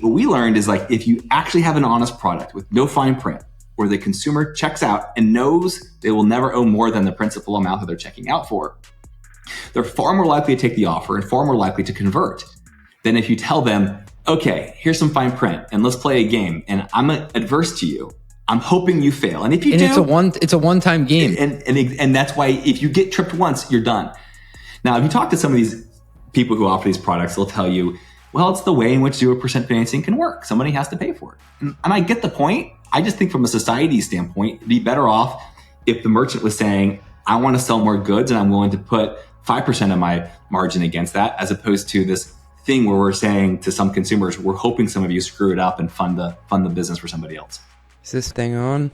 What we learned is like, if you actually have an honest product with no fine print, where the consumer checks out and knows they will never owe more than the principal amount that they're checking out for, they're far more likely to take the offer and far more likely to convert than if you tell them, okay, here's some fine print and let's play a game and I'm adverse to you. I'm hoping you fail. And if you do, it's a one-time game. And that's why if you get tripped once, you're done. Now, if you talk to some of these people who offer these products, they'll tell you, well, it's the way in which 0% financing can work. Somebody has to pay for it. And I get the point. I just think from a society standpoint, it'd be better off if the merchant was saying, I want to sell more goods and I'm willing to put 5% of my margin against that, as opposed to this thing where we're saying to some consumers, we're hoping some of you screw it up and fund the business for somebody else. Is this thing on?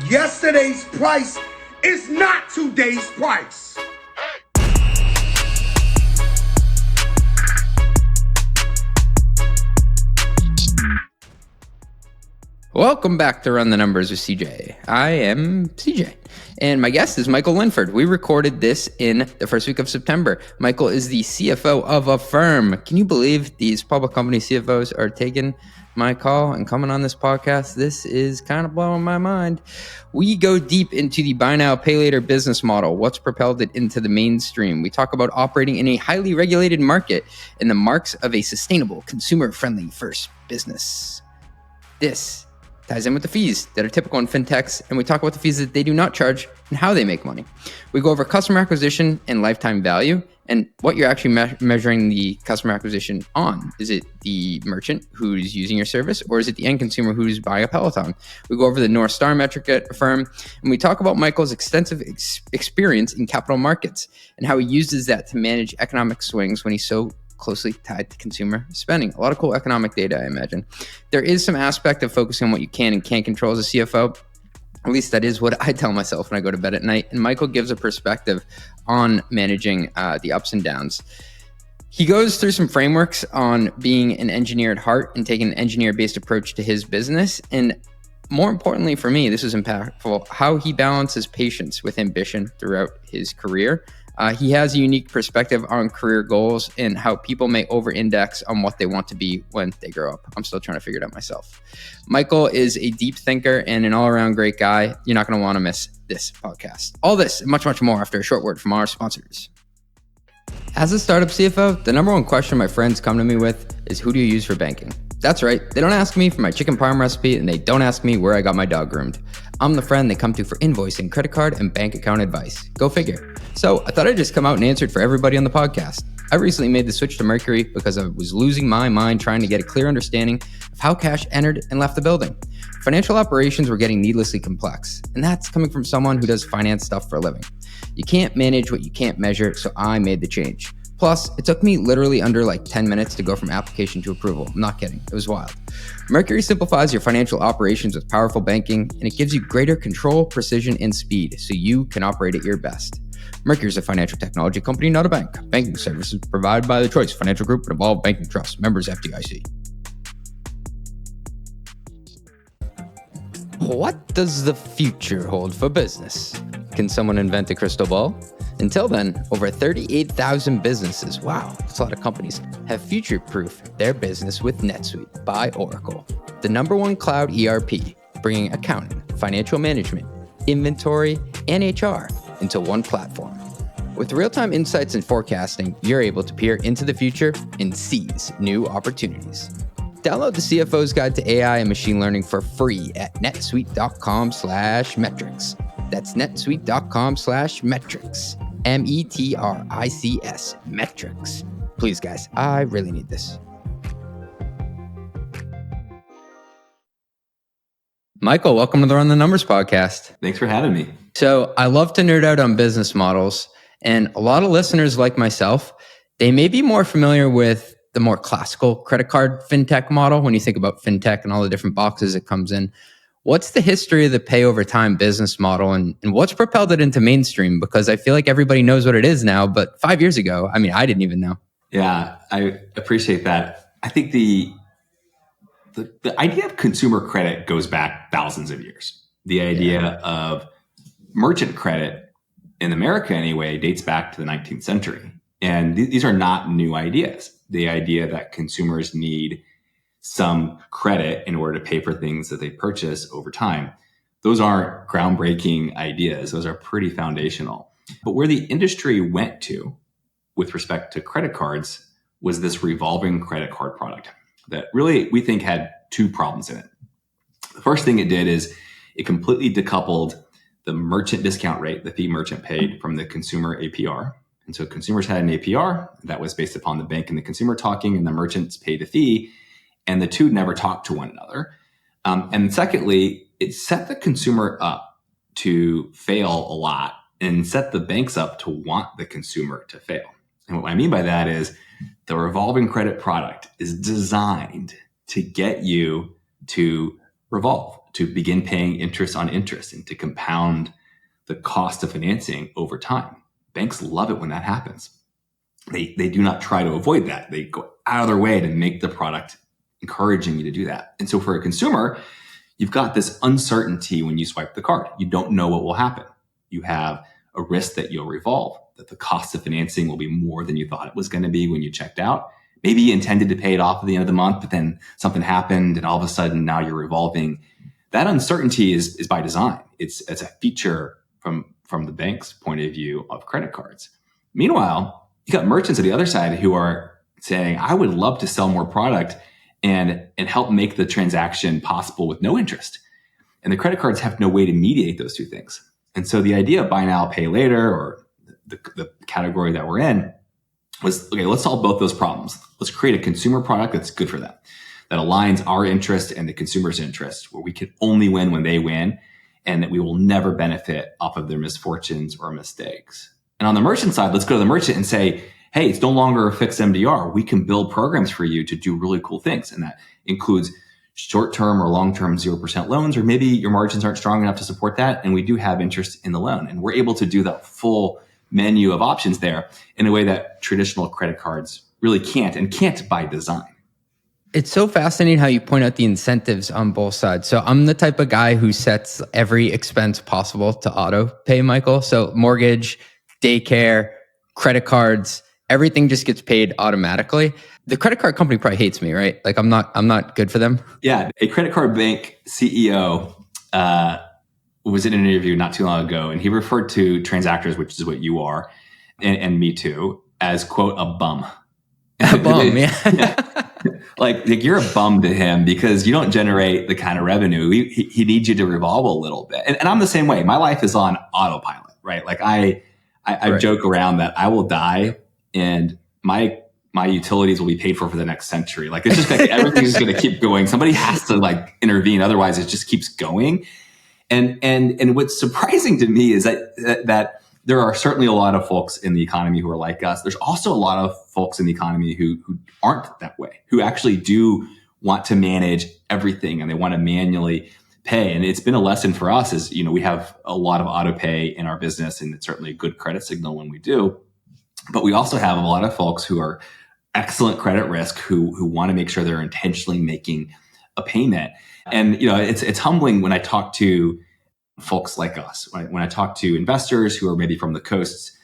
Yesterday's price is not today's price. Welcome back to Run the Numbers with CJ. I am CJ, and my guest is Michael Linford. We recorded this in the first week of September. Michael is the CFO of Affirm. Can you believe these public company CFOs are taking my call and coming on this podcast? This is kind of blowing my mind. We go deep into the buy now, pay later business model, what's propelled it into the mainstream. We talk about operating in a highly regulated market and the marks of a sustainable, consumer-friendly first business. This ties in with the fees that are typical in fintechs, and we talk about the fees that they do not charge and how they make money. We go over customer acquisition and lifetime value and what you're actually measuring the customer acquisition on. Is it the merchant who's using your service, or is it the end consumer who's buying a Peloton? We go over the North Star metric at Affirm, and we talk about Michael's extensive experience in capital markets and how he uses that to manage economic swings when he's so closely tied to consumer spending. A lot of cool economic data, I imagine. There is some aspect of focusing on what you can and can't control as a CFO. At least that is what I tell myself when I go to bed at night. And Michael gives a perspective on managing the ups and downs. He goes through some frameworks on being an engineer at heart and taking an engineer-based approach to his business. And more importantly for me, this is impactful, how he balances patience with ambition throughout his career. He has a unique perspective on career goals and how people may over-index on what they want to be when they grow up. I'm still trying to figure it out myself. Michael is a deep thinker and an all-around great guy. You're not going to want to miss this podcast. All this and much, much more after a short word from our sponsors. As a startup CFO, the number one question my friends come to me with is, who do you use for banking? That's right. They don't ask me for my chicken parm recipe, and they don't ask me where I got my dog groomed. I'm the friend they come to for invoicing, credit card, and bank account advice. Go figure. So I thought I'd just come out and answer it for everybody on the podcast. I recently made the switch to Mercury because I was losing my mind trying to get a clear understanding of how cash entered and left the building. Financial operations were getting needlessly complex, and that's coming from someone who does finance stuff for a living. You can't manage what you can't measure, so I made the change. Plus, it took me literally under 10 minutes to go from application to approval. I'm not kidding. It was wild. Mercury simplifies your financial operations with powerful banking, and it gives you greater control, precision, and speed so you can operate at your best. Mercury is a financial technology company, not a bank. Banking services provided by the Choice Financial Group and Evolve Banking Trust. Members FDIC. What does the future hold for business? Can someone invent a crystal ball? Until then, over 38,000 businesses, wow, that's a lot of companies, have future-proofed their business with NetSuite by Oracle, the #1 cloud ERP, bringing accounting, financial management, inventory, and HR into one platform. With real-time insights and forecasting, you're able to peer into the future and seize new opportunities. Download the CFO's Guide to AI and Machine Learning for free at netsuite.com/metrics. That's netsuite.com/metrics. METRICS, metrics. Please, guys, I really need this. Michael, welcome to the Run the Numbers podcast. Thanks for having me. So I love to nerd out on business models, and a lot of listeners like myself, they may be more familiar with the more classical credit card fintech model when you think about fintech and all the different boxes it comes in. What's the history of the pay over time business model, and what's propelled it into mainstream? Because I feel like everybody knows what it is now, but 5 years ago, I didn't even know. Yeah, I appreciate that. I think the idea of consumer credit goes back thousands of years. The idea of merchant credit in America anyway dates back to the 19th century. And these are not new ideas. the idea that consumers need some credit in order to pay for things that they purchase over time. Those aren't groundbreaking ideas. Those are pretty foundational. But where the industry went to with respect to credit cards was this revolving credit card product that really we think had two problems in it. The first thing it did is it completely decoupled the merchant discount rate that the merchant paid from the consumer APR. And so consumers had an APR that was based upon the bank and the consumer talking, and the merchants paid a fee, and the two never talked to one another. And secondly, it set the consumer up to fail a lot and set the banks up to want the consumer to fail. And what I mean by that is the revolving credit product is designed to get you to revolve, to begin paying interest on interest, and to compound the cost of financing over time. Banks love it when that happens. They do not try to avoid that. They go out of their way to make the product encouraging you to do that. And so for a consumer, you've got this uncertainty when you swipe the card. You don't know what will happen. You have a risk that you'll revolve, that the cost of financing will be more than you thought it was going to be when you checked out. Maybe you intended to pay it off at the end of the month, but then something happened and all of a sudden now you're revolving. That uncertainty is by design. It's a feature from the bank's point of view of credit cards. Meanwhile, you got merchants on the other side who are saying, I would love to sell more product and help make the transaction possible with no interest. And the credit cards have no way to mediate those two things. And so the idea of buy now, pay later, or the category that we're in, was, okay, let's solve both those problems. Let's create a consumer product that's good for them, that aligns our interest and the consumer's interest, where we can only win when they win, and that we will never benefit off of their misfortunes or mistakes. And on the merchant side, let's go to the merchant and say, hey, it's no longer a fixed MDR. We can build programs for you to do really cool things. And that includes short-term or long-term 0% loans, or maybe your margins aren't strong enough to support that, and we do have interest in the loan. And we're able to do the full menu of options there in a way that traditional credit cards really can't, and can't by design. It's so fascinating how you point out the incentives on both sides. So I'm the type of guy who sets every expense possible to auto pay, Michael. So mortgage, daycare, credit cards, everything just gets paid automatically. The credit card company probably hates me, right? Like I'm not good for them. Yeah, a credit card bank CEO was in an interview not too long ago, and he referred to transactors, which is what you are, and me too, as, quote, a bum. A bum, yeah. Like you're a bum to him because you don't generate the kind of revenue. He needs you to revolve a little bit. And I'm the same way. My life is on autopilot, right? Like I right. joke around that I will die and my utilities will be paid for the next century. Like it's just like everything is going to keep going. Somebody has to like intervene. Otherwise it just keeps going. And what's surprising to me is that there are certainly a lot of folks in the economy who are like us. There's also a lot of folks in the economy who aren't that way, who actually do want to manage everything and they want to manually pay. And it's been a lesson for us as, we have a lot of auto pay in our business, and it's certainly a good credit signal when we do. But we also have a lot of folks who are excellent credit risk who want to make sure they're intentionally making a payment. And, it's humbling when I talk to folks like us, when I talk to investors who are maybe from the coasts,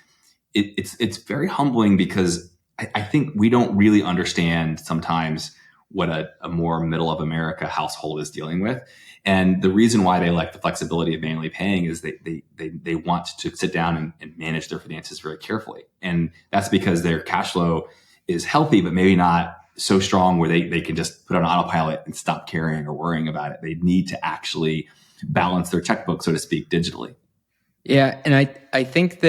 it's very humbling because I think we don't really understand sometimes what a more middle of America household is dealing with. And the reason why they like the flexibility of manually paying is they want to sit down and manage their finances very carefully. And that's because their cash flow is healthy, but maybe not so strong where they can just put on autopilot and stop caring or worrying about it. They need to actually balance their checkbook, so to speak, digitally. Yeah. And I think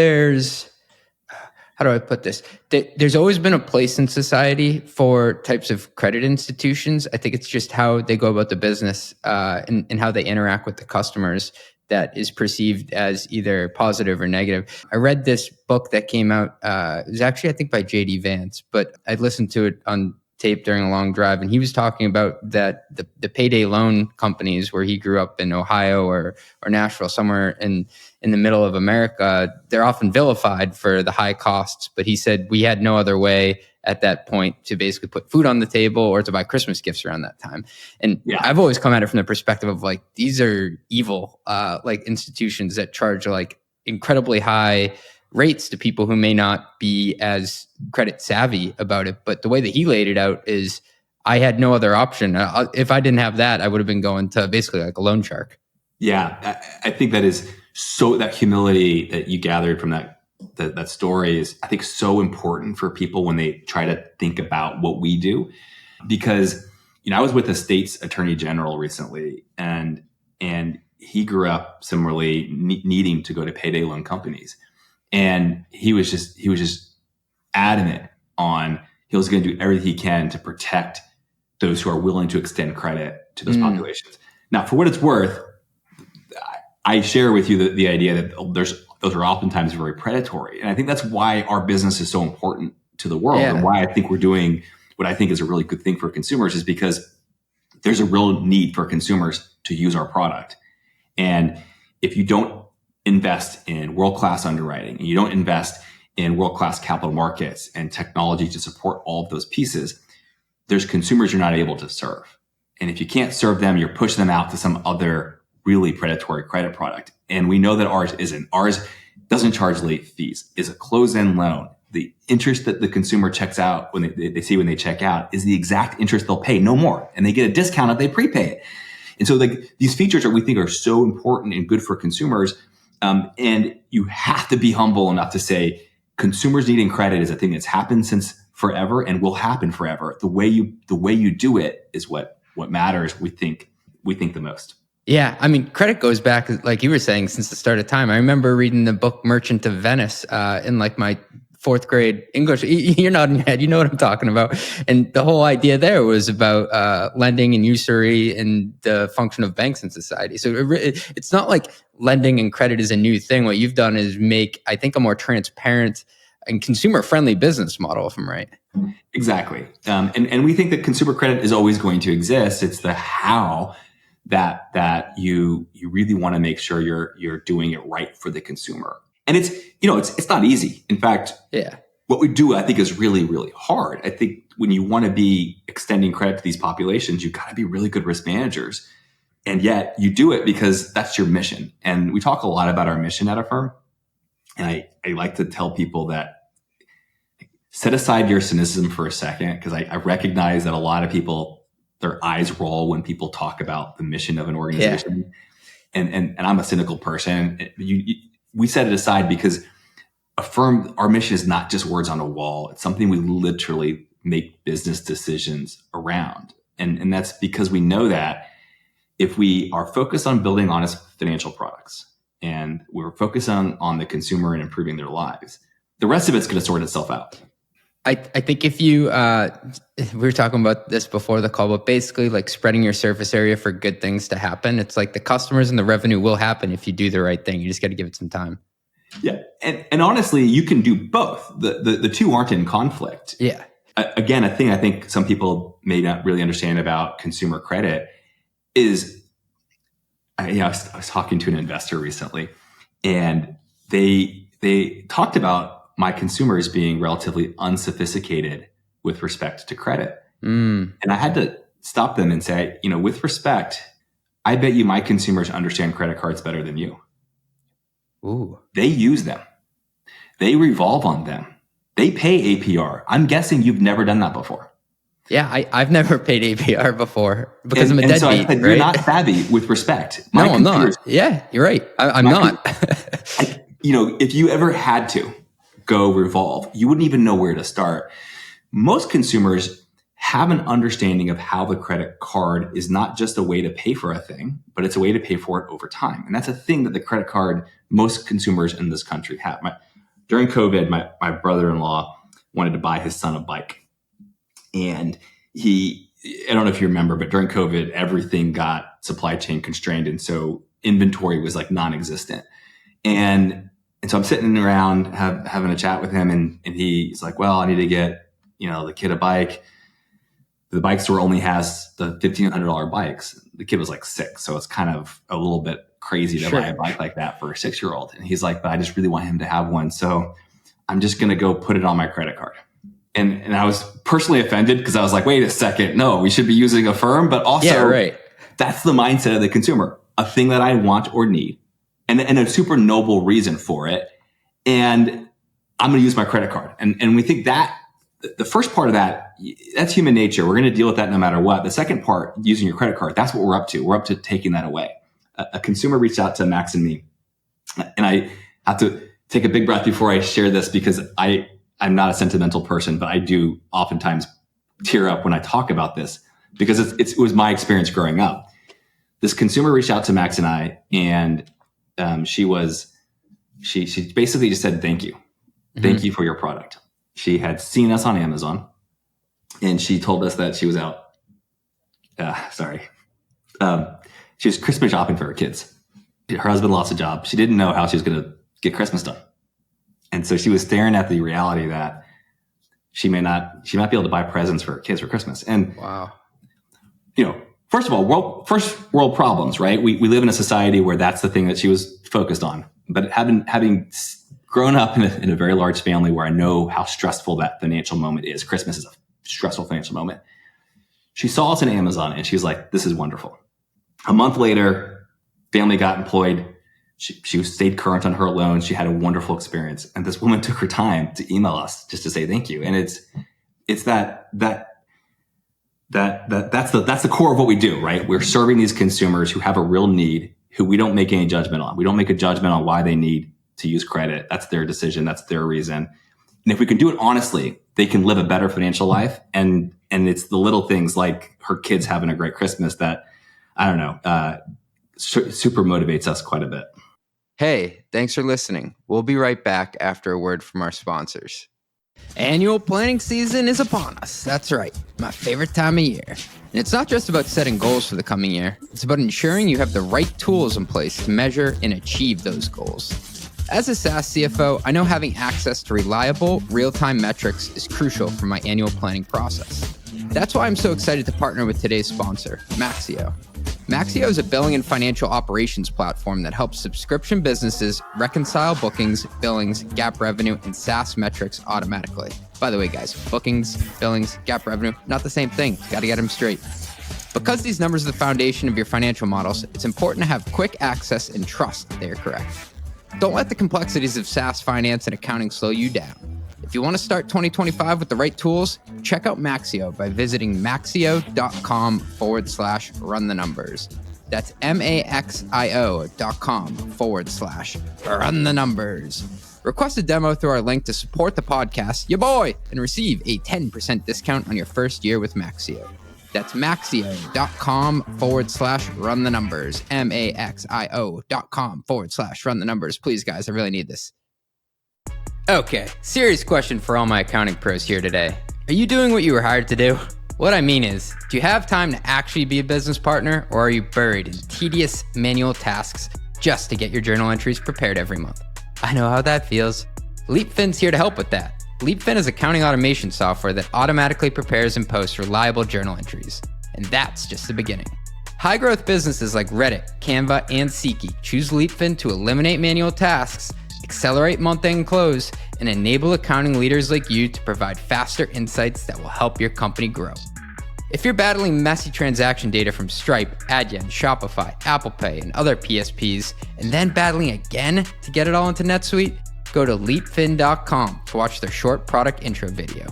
how do I put this? There's always been a place in society for types of credit institutions. I think it's just how they go about the business and how they interact with the customers that is perceived as either positive or negative. I read this book that came out, it was actually, I think, by J.D. Vance, but I listened to it on tape during a long drive, and he was talking about that the payday loan companies where he grew up in Ohio or Nashville, somewhere in the middle of America, they're often vilified for the high costs. But he said we had no other way at that point to basically put food on the table or to buy Christmas gifts around that time. And I've always come at it from the perspective of like, these are evil, like institutions that charge like incredibly high rates to people who may not be as credit savvy about it. But the way that he laid it out is I had no other option. If I didn't have that, I would have been going to basically like a loan shark. Yeah, I think that is so, that humility that you gathered from that story is, I think, so important for people when they try to think about what we do. Because, I was with the state's attorney general recently, and he grew up similarly needing to go to payday loan companies. And he was just adamant on, he was going to do everything he can to protect those who are willing to extend credit to those populations. Now, for what it's worth, I share with you the idea that those are oftentimes very predatory. And I think that's why our business is so important to the world, and why I think we're doing what I think is a really good thing for consumers, is because there's a real need for consumers to use our product. And if you don't invest in world-class underwriting, and you don't invest in world-class capital markets and technology to support all of those pieces, there's consumers you're not able to serve. And if you can't serve them, you're pushing them out to some other really predatory credit product. And we know that ours isn't. Ours doesn't charge late fees, is a closed-end loan. The interest that the consumer checks out when they see when they check out is the exact interest they'll pay, no more. And they get a discount if they prepay it. And so these features that we think are so important and good for consumers. And you have to be humble enough to say consumers needing credit is a thing that's happened since forever and will happen forever. The way you do it is what matters. We think the most. Yeah, I mean, credit goes back, like you were saying, since the start of time. I remember reading the book Merchant of Venice in like my fourth grade English. You're nodding your head. You know what I'm talking about. And the whole idea there was about lending and usury and the function of banks in society. So it's not like lending and credit is a new thing. What you've done is make, I think, a more transparent and consumer-friendly business model, if I'm right. Exactly. And we think that consumer credit is always going to exist. It's the how that you really want to make sure you're doing it right for the consumer. And it's not easy. In fact, what we do, I think, is really, really hard. I think when you want to be extending credit to these populations, you've got to be really good risk managers. And yet you do it because that's your mission. And we talk a lot about our mission at Affirm. And I like to tell people that set aside your cynicism for a second, because I recognize that a lot of people, their eyes roll when people talk about the mission of an organization. Yeah. And I'm a cynical person. We set it aside because Affirm, our mission is not just words on a wall. It's something we literally make business decisions around. And that's because we know that if we are focused on building honest financial products and we're focused on the consumer and improving their lives, the rest of it's going to sort itself out. I think if you, we were talking about this before the call, but basically like spreading your surface area for good things to happen. It's like the customers and the revenue will happen if you do the right thing. You just got to give it some time. Yeah. And honestly, you can do both. The two aren't in conflict. Yeah. Again, a thing I think some people may not really understand about consumer credit is, I was talking to an investor recently, and they talked about my consumers being relatively unsophisticated with respect to credit. And I had to stop them and say, with respect, I bet you my consumers understand credit cards better than you. Ooh. They use them. They revolve on them. They pay APR. I'm guessing you've never done that before. Yeah, I've never paid APR before because I'm a deadbeat. So I said, right? You're not savvy with respect. No, I'm not. Yeah, you're right. I'm not. If you ever had to go revolve, you wouldn't even know where to start. Most consumers have an understanding of how the credit card is not just a way to pay for a thing, but it's a way to pay for it over time. And that's a thing that the credit card, most consumers in this country have. During COVID, my brother-in-law wanted to buy his son a bike. And I don't know if you remember, but during COVID, everything got supply chain constrained. And so inventory was like non-existent. And so I'm sitting around having a chat with him, and he's like, well, I need to get, the kid a bike. The bike store only has the $1,500 bikes. The kid was like 6. So it's kind of a little bit crazy to buy a bike like that for a 6-year-old. And he's like, but I just really want him to have one. So I'm just going to go put it on my credit card. And I was personally offended because I was like, wait a second. No, we should be using Affirm. But also, that's the mindset of the consumer, a thing that I want or need. And a super noble reason for it. and I'm going to use my credit card. And we think that the first part of that, that's human nature. We're going to deal with that no matter what. The second part, using your credit card, that's what we're up to. We're up to taking that away. A consumer reached out to Max and me, and I have to take a big breath before I share this because I'm not a sentimental person, but I do oftentimes tear up when I talk about this because it was my experience growing up. This consumer reached out to Max and I, and she basically just said, thank you. Thank you for your product. She had seen us on Amazon, and she told us that she was out. She was Christmas shopping for her kids. Her husband lost a job. She didn't know how she was going to get Christmas done. And so she was staring at the reality that she might be able to buy presents for her kids for Christmas. And, wow, first of all, first world problems, right? We live in a society where that's the thing that she was focused on. But having grown up in a very large family where I know how stressful that financial moment is, Christmas is a stressful financial moment. She saw us on Amazon and she was like, this is wonderful. A month later, family got employed. She stayed current on her loans. She had a wonderful experience. And this woman took her time to email us just to say thank you. And it's that's the core of what we do, right? We're serving these consumers who have a real need, who we don't make any judgment on. We don't make a judgment on why they need to use credit. That's their decision. That's their reason. And if we can do it honestly, they can live a better financial life. And it's the little things like her kids having a great Christmas that, I don't know, super motivates us quite a bit. Hey, thanks for listening. We'll be right back after a word from our sponsors. Annual planning season is upon us. That's right, my favorite time of year. And it's not just about setting goals for the coming year. It's about ensuring you have the right tools in place to measure and achieve those goals. As a SaaS CFO, I know having access to reliable, real-time metrics is crucial for my annual planning process. That's why I'm so excited to partner with today's sponsor, Maxio. Maxio is a billing and financial operations platform that helps subscription businesses reconcile bookings, billings, GAAP revenue, and SaaS metrics automatically. By the way, guys, bookings, billings, GAAP revenue, not the same thing. Got to get them straight. Because these numbers are the foundation of your financial models, it's important to have quick access and trust that they are correct. Don't let the complexities of SaaS finance and accounting slow you down. If you want to start 2025 with the right tools, check out Maxio by visiting maxio.com/run the numbers. That's maxio.com/run the numbers. Request a demo through our link to support the podcast, ya boy, and receive a 10% discount on your first year with Maxio. That's maxio.com/run the numbers. maxio.com/run the numbers. Please, guys, I really need this. Okay, serious question for all my accounting pros here today. Are you doing what you were hired to do? What I mean is, do you have time to actually be a business partner, or are you buried in tedious manual tasks just to get your journal entries prepared every month? I know how that feels. Leapfin's here to help with that. Leapfin is accounting automation software that automatically prepares and posts reliable journal entries. And that's just the beginning. High-growth businesses like Reddit, Canva, and Seat Geek choose Leapfin to eliminate manual tasks, accelerate month-end close, and enable accounting leaders like you to provide faster insights that will help your company grow. If you're battling messy transaction data from Stripe, Adyen, Shopify, Apple Pay, and other PSPs, and then battling again to get it all into NetSuite, go to leapfin.com to watch their short product intro video.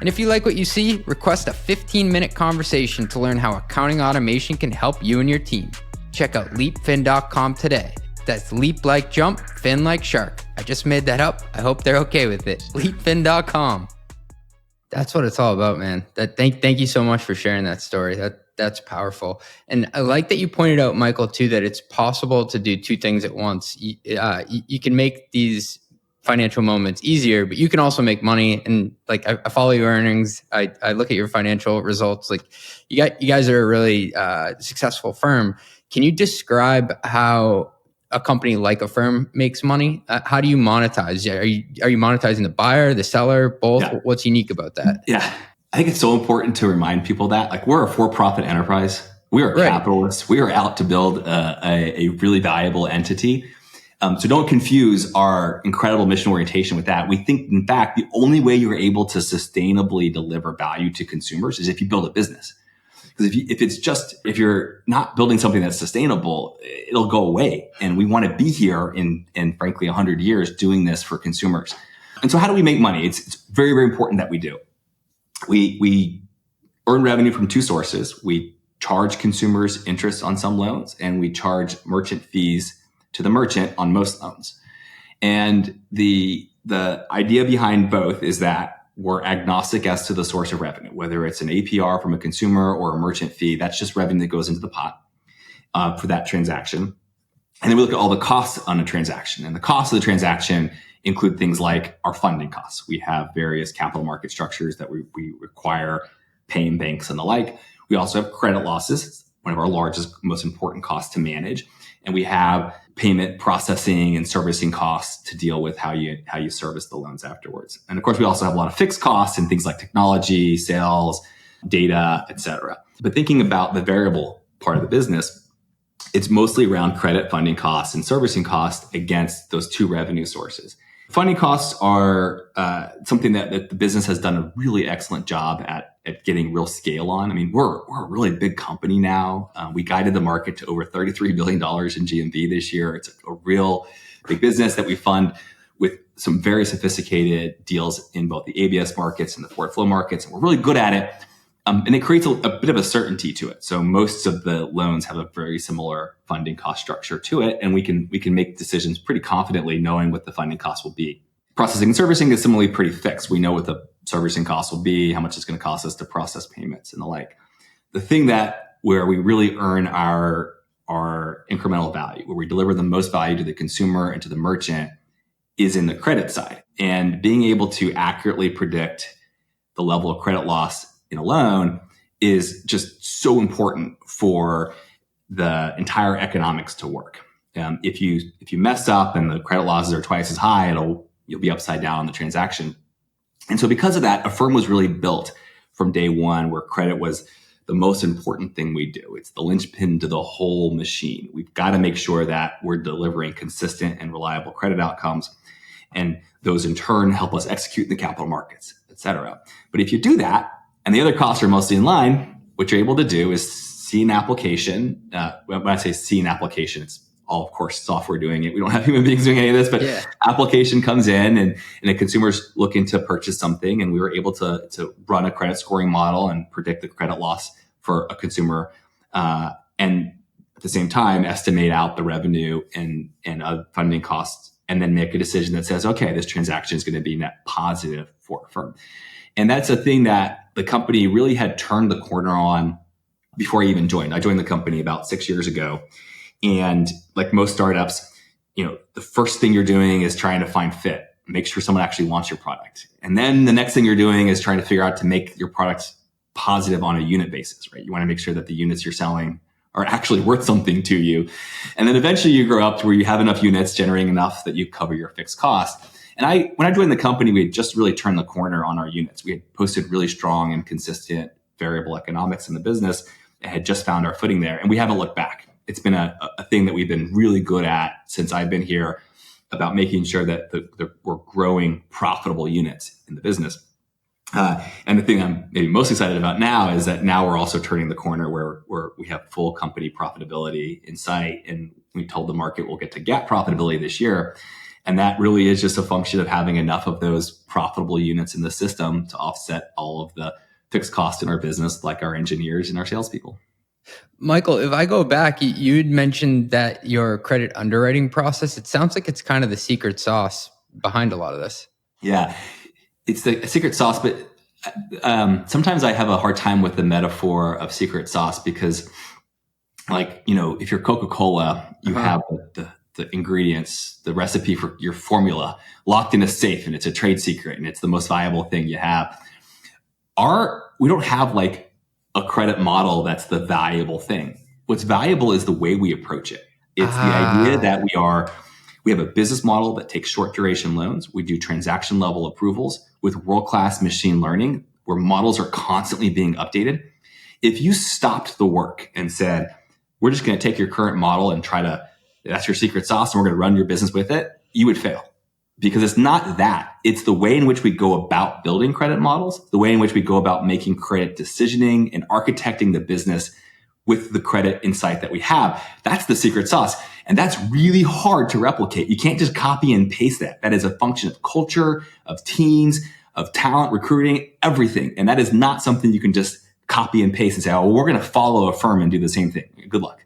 And if you like what you see, request a 15-minute conversation to learn how accounting automation can help you and your team. Check out leapfin.com today. That's leap like jump, fin like shark. I just made that up. I hope they're okay with it. Leapfin.com. That's what it's all about, man. Thank you so much for sharing that story. That's powerful. And I like that you pointed out, Michael, too, that it's possible to do two things at once. You can make these financial moments easier, but you can also make money. And like, I follow your earnings. I look at your financial results. Like, you guys are a really successful firm. Can you describe how a company like Affirm makes money? How do you monetize? Are you monetizing the buyer, the seller, both? Yeah. What's unique about that? Yeah, I think it's so important to remind people that, like, we're a for-profit enterprise. We are capitalists. We are out to build a really valuable entity. So don't confuse our incredible mission orientation with that. We think, in fact, the only way you're able to sustainably deliver value to consumers is if you build a business. Because if you're not building something that's sustainable, it'll go away. And we want to be here in frankly 100 years doing this for consumers. And so how do we make money? It's very, very important that we do. We earn revenue from two sources. We charge consumers interest on some loans, and we charge merchant fees to the merchant on most loans. And the idea behind both is that we're agnostic as to the source of revenue, whether it's an APR from a consumer or a merchant fee. That's just revenue that goes into the pot for that transaction. And then we look at all the costs on a transaction. And the costs of the transaction include things like our funding costs. We have various capital market structures that we require paying banks and the like. We also have credit losses. It's one of our largest, most important costs to manage. And we have payment processing and servicing costs to deal with how you service the loans afterwards. And of course, we also have a lot of fixed costs and things like technology, sales, data, et cetera. But thinking about the variable part of the business, it's mostly around credit funding costs and servicing costs against those two revenue sources. Funding costs are something that the business has done a really excellent job at getting real scale on. I mean, we're a really big company now. We guided the market to over $33 billion in GMV this year. It's a real big business that we fund with some very sophisticated deals in both the ABS markets and the forward flow markets. And we're really good at it. And it creates a bit of a certainty to it. So most of the loans have a very similar funding cost structure to it. And we can make decisions pretty confidently knowing what the funding costs will be. Processing and servicing is similarly pretty fixed. We know what the servicing costs will be, how much it's going to cost us to process payments and the like. The thing where we really earn our incremental value, where we deliver the most value to the consumer and to the merchant, is in the credit side. And being able to accurately predict the level of credit loss in a loan is just so important for the entire economics to work. If you mess up and the credit losses are twice as high, you'll be upside down on the transaction. And so because of that, Affirm was really built from day one, where credit was the most important thing we do. It's the linchpin to the whole machine. We've got to make sure that we're delivering consistent and reliable credit outcomes. And those in turn help us execute in the capital markets, et cetera. But if you do that, and the other costs are mostly in line, what you're able to do is see an application. When I say see an application, it's all, of course, software doing it. We don't have human beings doing any of this, but application comes in and a consumer's looking to purchase something. And we were able to run a credit scoring model and predict the credit loss for a consumer. And at the same time, estimate out the revenue and funding costs, and then make a decision that says, okay, this transaction is going to be net positive for Affirm. And that's a thing that the company really had turned the corner on before I even joined. I joined the company about 6 years ago. And like most startups, the first thing you're doing is trying to find fit, make sure someone actually wants your product. And then the next thing you're doing is trying to figure out to make your product positive on a unit basis, right? You want to make sure that the units you're selling are actually worth something to you. And then eventually you grow up to where you have enough units generating enough that you cover your fixed cost. And when I joined the company, we had just really turned the corner on our units. We had posted really strong and consistent variable economics in the business and had just found our footing there. And we haven't looked back. It's been a thing that we've been really good at since I've been here, about making sure that we're growing profitable units in the business. And the thing I'm maybe most excited about now is that now we're also turning the corner where we have full company profitability in sight. And we told the market we'll get to GAAP profitability this year. And that really is just a function of having enough of those profitable units in the system to offset all of the fixed costs in our business, like our engineers and our salespeople. Michael, if I go back, you'd mentioned that your credit underwriting process, it sounds like it's kind of the secret sauce behind a lot of this. Yeah, it's the secret sauce, but sometimes I have a hard time with the metaphor of secret sauce because, if you're Coca-Cola, you have the ingredients, the recipe for your formula locked in a safe, and it's a trade secret, and it's the most valuable thing you have. We don't have a credit model that's the valuable thing. What's valuable is the way we approach it. It's the idea that we have a business model that takes short duration loans. We do transaction level approvals with world-class machine learning, where models are constantly being updated. If you stopped the work and said, we're just going to take your current model and that's your secret sauce, and we're going to run your business with it, you would fail. because it's not that. It's the way in which we go about building credit models, the way in which we go about making credit decisioning and architecting the business with the credit insight that we have. That's the secret sauce. And that's really hard to replicate. You can't just copy and paste that. That is a function of culture, of teams, of talent, recruiting, everything. And that is not something you can just copy and paste and say, oh, we're going to follow Affirm and do the same thing. Good luck.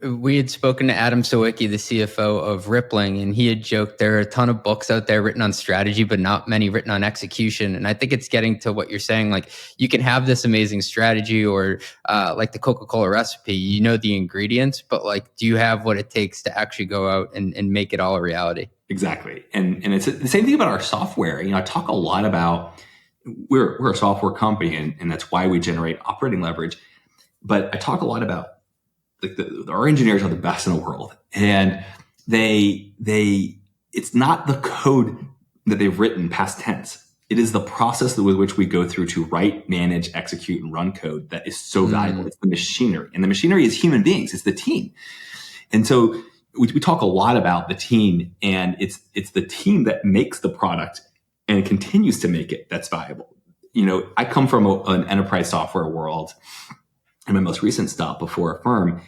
We had spoken to Adam Sawicki, the CFO of Rippling, and he had joked there are a ton of books out there written on strategy, but not many written on execution. And I think it's getting to what you're saying. Like, you can have this amazing strategy or like the Coca-Cola recipe, you know the ingredients, but like, do you have what it takes to actually go out and make it all a reality? Exactly. And it's the same thing about our software. You know, I talk a lot about, we're a software company, and that's why we generate operating leverage. But I talk a lot about like our engineers are the best in the world, and it's not the code that they've written past tense. It is the process with which we go through to write, manage, execute, and run code that is so valuable. It's the machinery, and the machinery is human beings. It's the team. And so we talk a lot about the team, and it's the team that makes the product and continues to make it that's valuable. You know, I come from an enterprise software world in my most recent stop before Affirm.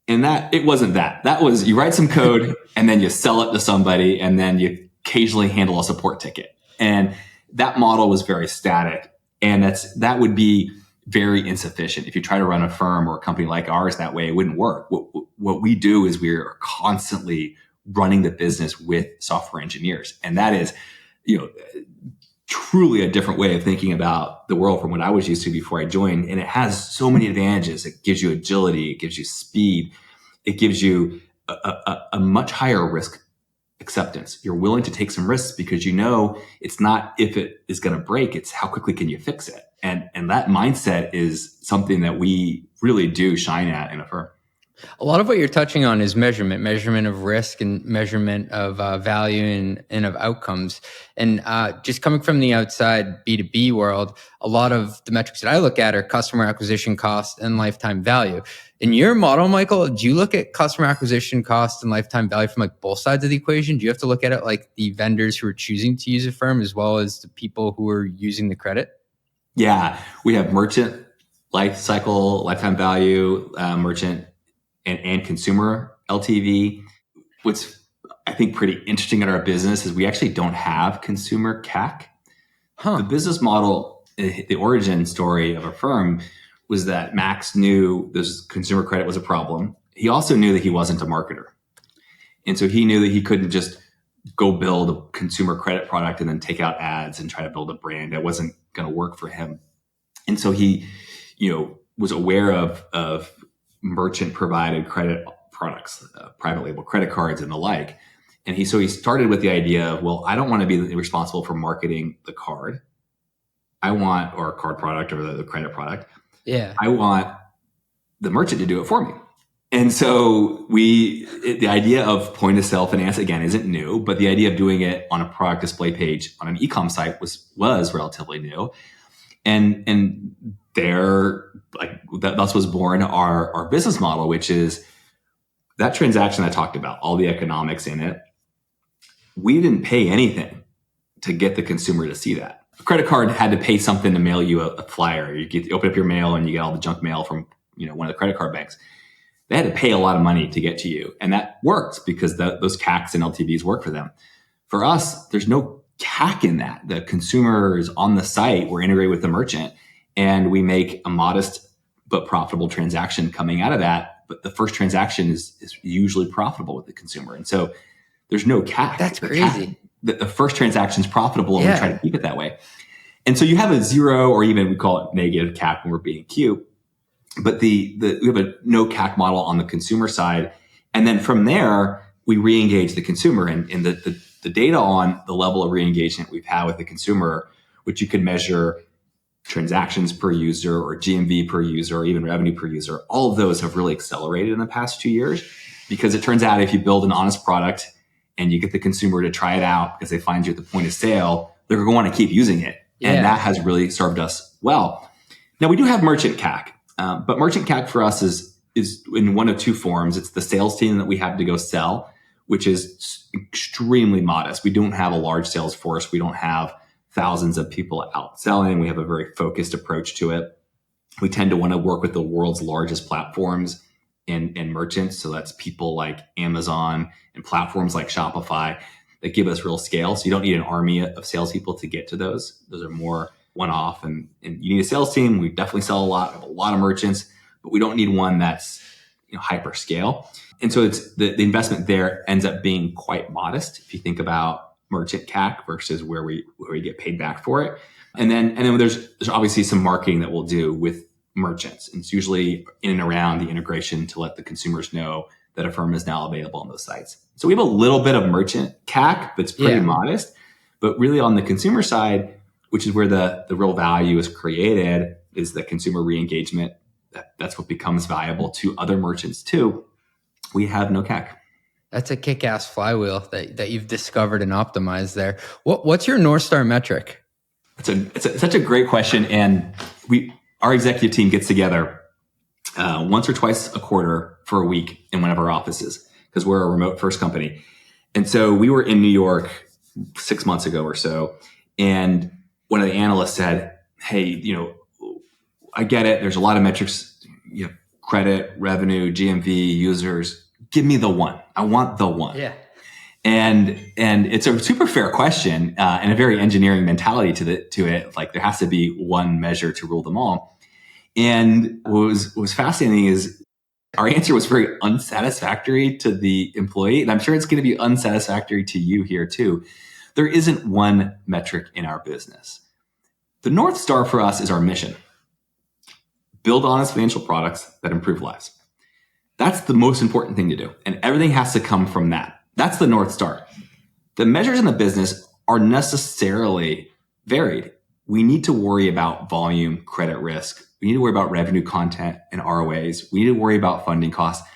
And that it wasn't that. That was you write some code and then you sell it to somebody and then you occasionally handle a support ticket. And that model was very static. And that would be very insufficient. If you try to run a firm or a company like ours that way, it wouldn't work. What we do is we're constantly running the business with software engineers. And that is, you know, truly a different way of thinking about the world from what I was used to before I joined. And it has so many advantages. It gives you agility. It gives you speed. It gives you a much higher risk acceptance. You're willing to take some risks because you know it's not if it is going to break, it's how quickly can you fix it. And that mindset is something that we really do shine at in Affirm. A lot of what you're touching on is measurement of risk and measurement of value and of outcomes. And just coming from the outside B2B world, a lot of the metrics that I look at are customer acquisition cost and lifetime value. In your model, Michael, do you look at customer acquisition cost and lifetime value from like both sides of the equation? Do you have to look at it like the vendors who are choosing to use Affirm as well as the people who are using the credit? Yeah, we have merchant life cycle, lifetime value, merchant and consumer LTV. What's I think pretty interesting in our business is we actually don't have consumer CAC. The business model, the origin story of Affirm was that Max knew this consumer credit was a problem. He also knew that he wasn't a marketer. And so he knew that he couldn't just go build a consumer credit product and then take out ads and try to build a brand. That wasn't going to work for him. And so he, was aware of merchant provided credit products, private label credit cards and the like. And he started with the idea of, well, I don't want to be responsible for marketing the card. Or a card product or the credit product. Yeah. I want the merchant to do it for me. And so the idea of point of sale finance, again, isn't new, but the idea of doing it on a product display page on an e-com site was relatively new. And thus was born our business model, which is that transaction I talked about, all the economics in it. We didn't pay anything to get the consumer to see that. A credit card had to pay something to mail you a flyer. You open up your mail and you get all the junk mail from one of the credit card banks. They had to pay a lot of money to get to you. And that works because those CACs and LTVs work for them. For us, there's no CAC in that. The consumer is on the site. We're integrated with the merchant. And we make a modest but profitable transaction coming out of that. But the first transaction is usually profitable with the consumer. And so there's no CAC. That's crazy. The first transaction is profitable and we try to keep it that way. And so you have a zero or even we call it negative CAC when we're being cute. But we have a no CAC model on the consumer side. And then from there, we re-engage the consumer. And the data on the level of re-engagement we've had with the consumer, which you can measure transactions per user or GMV per user or even revenue per user, all of those have really accelerated in the past 2 years because it turns out if you build an honest product and you get the consumer to try it out because they find you at the point of sale, they're going to want to keep using it. Yeah. And that has really served us well. Now we do have merchant CAC, but merchant CAC for us is in one of two forms. It's the sales team that we have to go sell, which is extremely modest. We don't have a large sales force. We don't have thousands of people out selling. We have a very focused approach to it. We tend to want to work with the world's largest platforms and merchants. So that's people like Amazon and platforms like Shopify that give us real scale. So you don't need an army of salespeople to get to those. Those are more one-off, and you need a sales team. We definitely sell we have a lot of merchants, but we don't need one that's hyper scale. And so it's the investment there ends up being quite modest if you think about merchant CAC versus where we get paid back for it. And then there's obviously some marketing that we'll do with merchants. And it's usually in and around the integration to let the consumers know that Affirm is now available on those sites. So we have a little bit of merchant CAC, but it's pretty modest. But really on the consumer side, which is where the real value is created, is the consumer re-engagement. That's what becomes valuable to other merchants too. We have no CAC. That's a kick-ass flywheel that you've discovered and optimized there. What's your North Star metric? It's such a great question. And our executive team gets together once or twice a quarter for a week in one of our offices because we're a remote first company. And so we were in New York 6 months ago or so. And one of the analysts said, hey, I get it. There's a lot of metrics, credit, revenue, GMV, users. Give me the one. I want the one. Yeah. And it's a super fair question and a very engineering mentality to it. Like there has to be one measure to rule them all. And what was fascinating is our answer was very unsatisfactory to the employee. And I'm sure it's going to be unsatisfactory to you here too. There isn't one metric in our business. The North Star for us is our mission. Build honest financial products that improve lives. That's the most important thing to do. And everything has to come from that. That's the North Star. The measures in the business are necessarily varied. We need to worry about volume, credit risk. We need to worry about revenue content and ROAs. We need to worry about funding costs.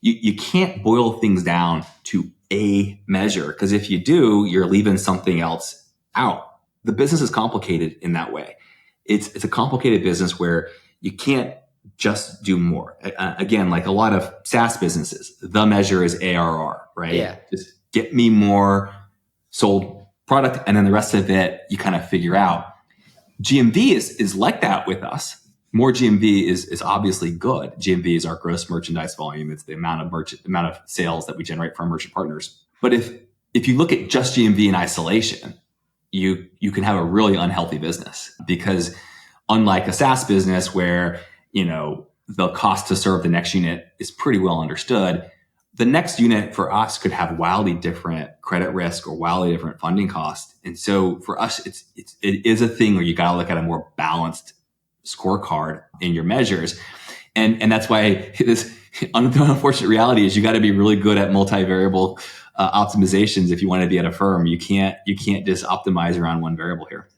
You can't boil things down to a measure because if you do, you're leaving something else out. The business is complicated in that way. It's a complicated business where you can't just do more. Again, like a lot of SaaS businesses, the measure is ARR, right? Yeah. Just get me more sold product, and then the rest of it you kind of figure out. GMV is like that with us. More GMV is obviously good. GMV is our gross merchandise volume. It's the amount of sales that we generate from merchant partners. But if you look at just GMV in isolation, you can have a really unhealthy business because unlike a SaaS business where the cost to serve the next unit is pretty well understood, the next unit for us could have wildly different credit risk or wildly different funding costs. And so for us, it is a thing where you got to look at a more balanced scorecard in your measures. And that's why this unfortunate reality is you got to be really good at multivariable optimizations if you want to be at Affirm. You can't just optimize around one variable here.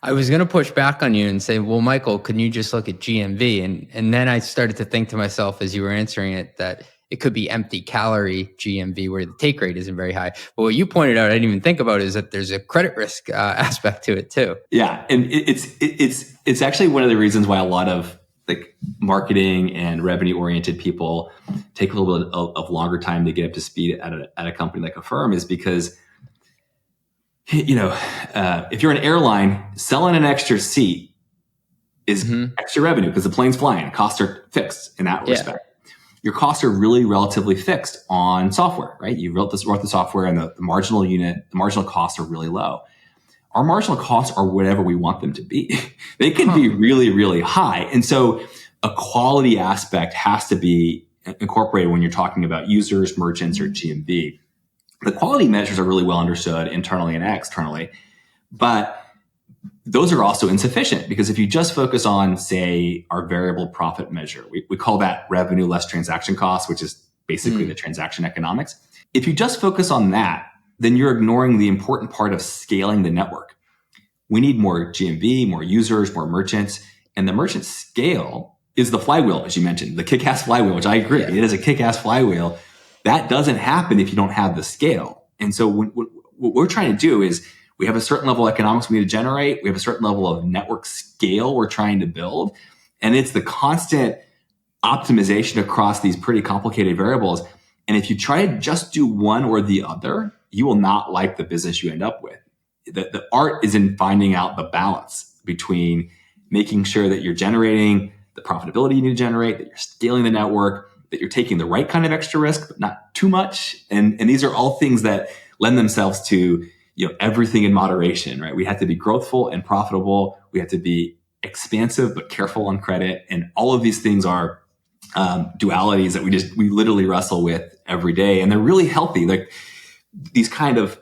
I was going to push back on you and say, well, Michael, can you just look at GMV? And then I started to think to myself as you were answering it that it could be empty calorie GMV where the take rate isn't very high. But what you pointed out, I didn't even think about is that there's a credit risk aspect to it too. Yeah. And it's actually one of the reasons why a lot of like marketing and revenue oriented people take a little bit of longer time to get up to speed at a company like Affirm is because if you're an airline, selling an extra seat is extra revenue because the plane's flying. Costs are fixed in that respect. Your costs are really relatively fixed on software, right? You wrote the software and the marginal costs are really low. Our marginal costs are whatever we want them to be. They can be really, really high. And so a quality aspect has to be incorporated when you're talking about users, merchants, or GMV. The quality measures are really well understood internally and externally, but those are also insufficient because if you just focus on, say, our variable profit measure, we call that revenue less transaction costs, which is basically the transaction economics. If you just focus on that, then you're ignoring the important part of scaling the network. We need more GMV, more users, more merchants, and the merchant scale is the flywheel, as you mentioned, the kick-ass flywheel, which I agree. Yeah. It is a kick-ass flywheel. That doesn't happen if you don't have the scale. And so what we're trying to do is we have a certain level of economics we need to generate. We have a certain level of network scale we're trying to build. And it's the constant optimization across these pretty complicated variables And if you try to just do one or the other, you will not like the business you end up with. The art is in finding out the balance between making sure that you're generating the profitability you need to generate, that you're scaling the network, that you're taking the right kind of extra risk, but not too much. And these are all things that lend themselves to, everything in moderation, right? We have to be growthful and profitable. We have to be expansive, but careful on credit. And all of these things are dualities that we literally wrestle with every day. And they're really healthy. Like these kind of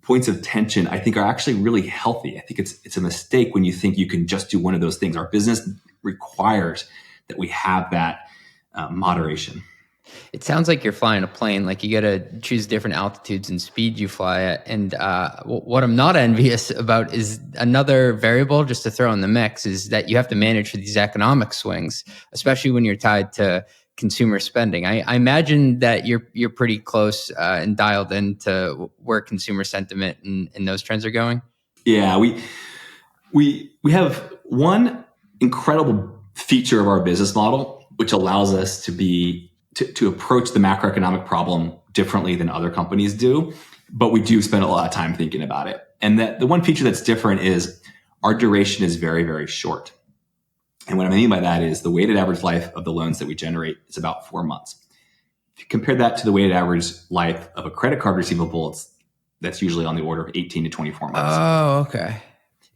points of tension, I think, are actually really healthy. I think it's a mistake when you think you can just do one of those things. Our business requires that we have that moderation. It sounds like you're flying a plane. Like you got to choose different altitudes and speed you fly at. And what I'm not envious about is another variable, just to throw in the mix, is that you have to manage for these economic swings, especially when you're tied to consumer spending. I imagine that you're pretty close and dialed into where consumer sentiment and those trends are going. Yeah, we have one incredible feature of our business model, which allows us to approach the macroeconomic problem differently than other companies do. But we do spend a lot of time thinking about it. And that the one feature that's different is our duration is very, very short. And what I mean by that is the weighted average life of the loans that we generate is about 4 months. If you compare that to the weighted average life of a credit card receivable, that's usually on the order of 18 to 24 months. Oh, okay.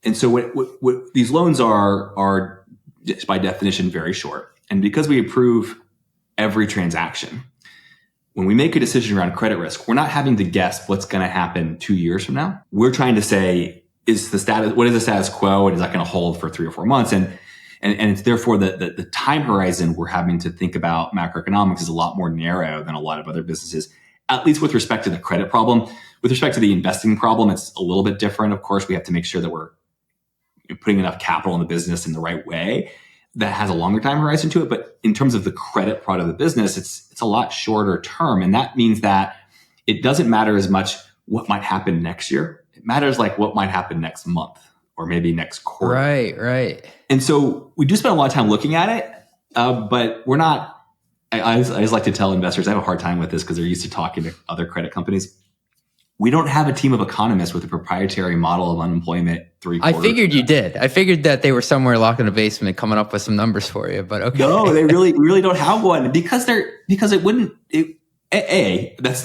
And so what these loans are just by definition very short. And because we approve every transaction, when we make a decision around credit risk, we're not having to guess what's going to happen 2 years from now. We're trying to say, what is the status quo, and is that going to hold for 3 or 4 months? And it's therefore the time horizon we're having to think about macroeconomics is a lot more narrow than a lot of other businesses, at least with respect to the credit problem. With respect to the investing problem, it's a little bit different. Of course, we have to make sure that we're putting enough capital in the business in the right way that has a longer time horizon to it. But in terms of the credit part of the business, it's a lot shorter term. And that means that it doesn't matter as much what might happen next year. It matters like what might happen next month or maybe next quarter. Right. And so we do spend a lot of time looking at it, but we're not, I always like to tell investors, I have a hard time with this because they're used to talking to other credit companies. We don't have a team of economists with a proprietary model of unemployment 3 quarters. I figured you did. I figured that they were somewhere locked in a basement coming up with some numbers for you, but okay. No, we really don't have one because that's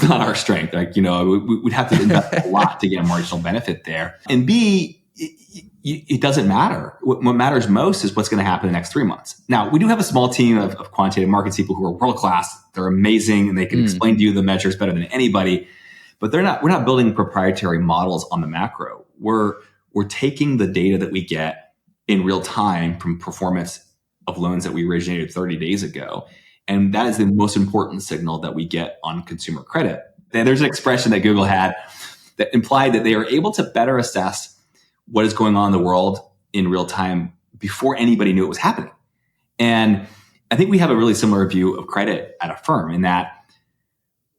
not our strength. Like, we'd have to invest a lot to get a marginal benefit there. And B, it doesn't matter. What matters most is what's going to happen in the next 3 months. Now, we do have a small team of quantitative markets people who are world-class. They're amazing and they can explain to you the measures better than anybody. But we're not building proprietary models on the macro. We're taking the data that we get in real time from performance of loans that we originated 30 days ago. And that is the most important signal that we get on consumer credit. And there's an expression that Google had that implied that they are able to better assess what is going on in the world in real time before anybody knew it was happening. And I think we have a really similar view of credit at Affirm in that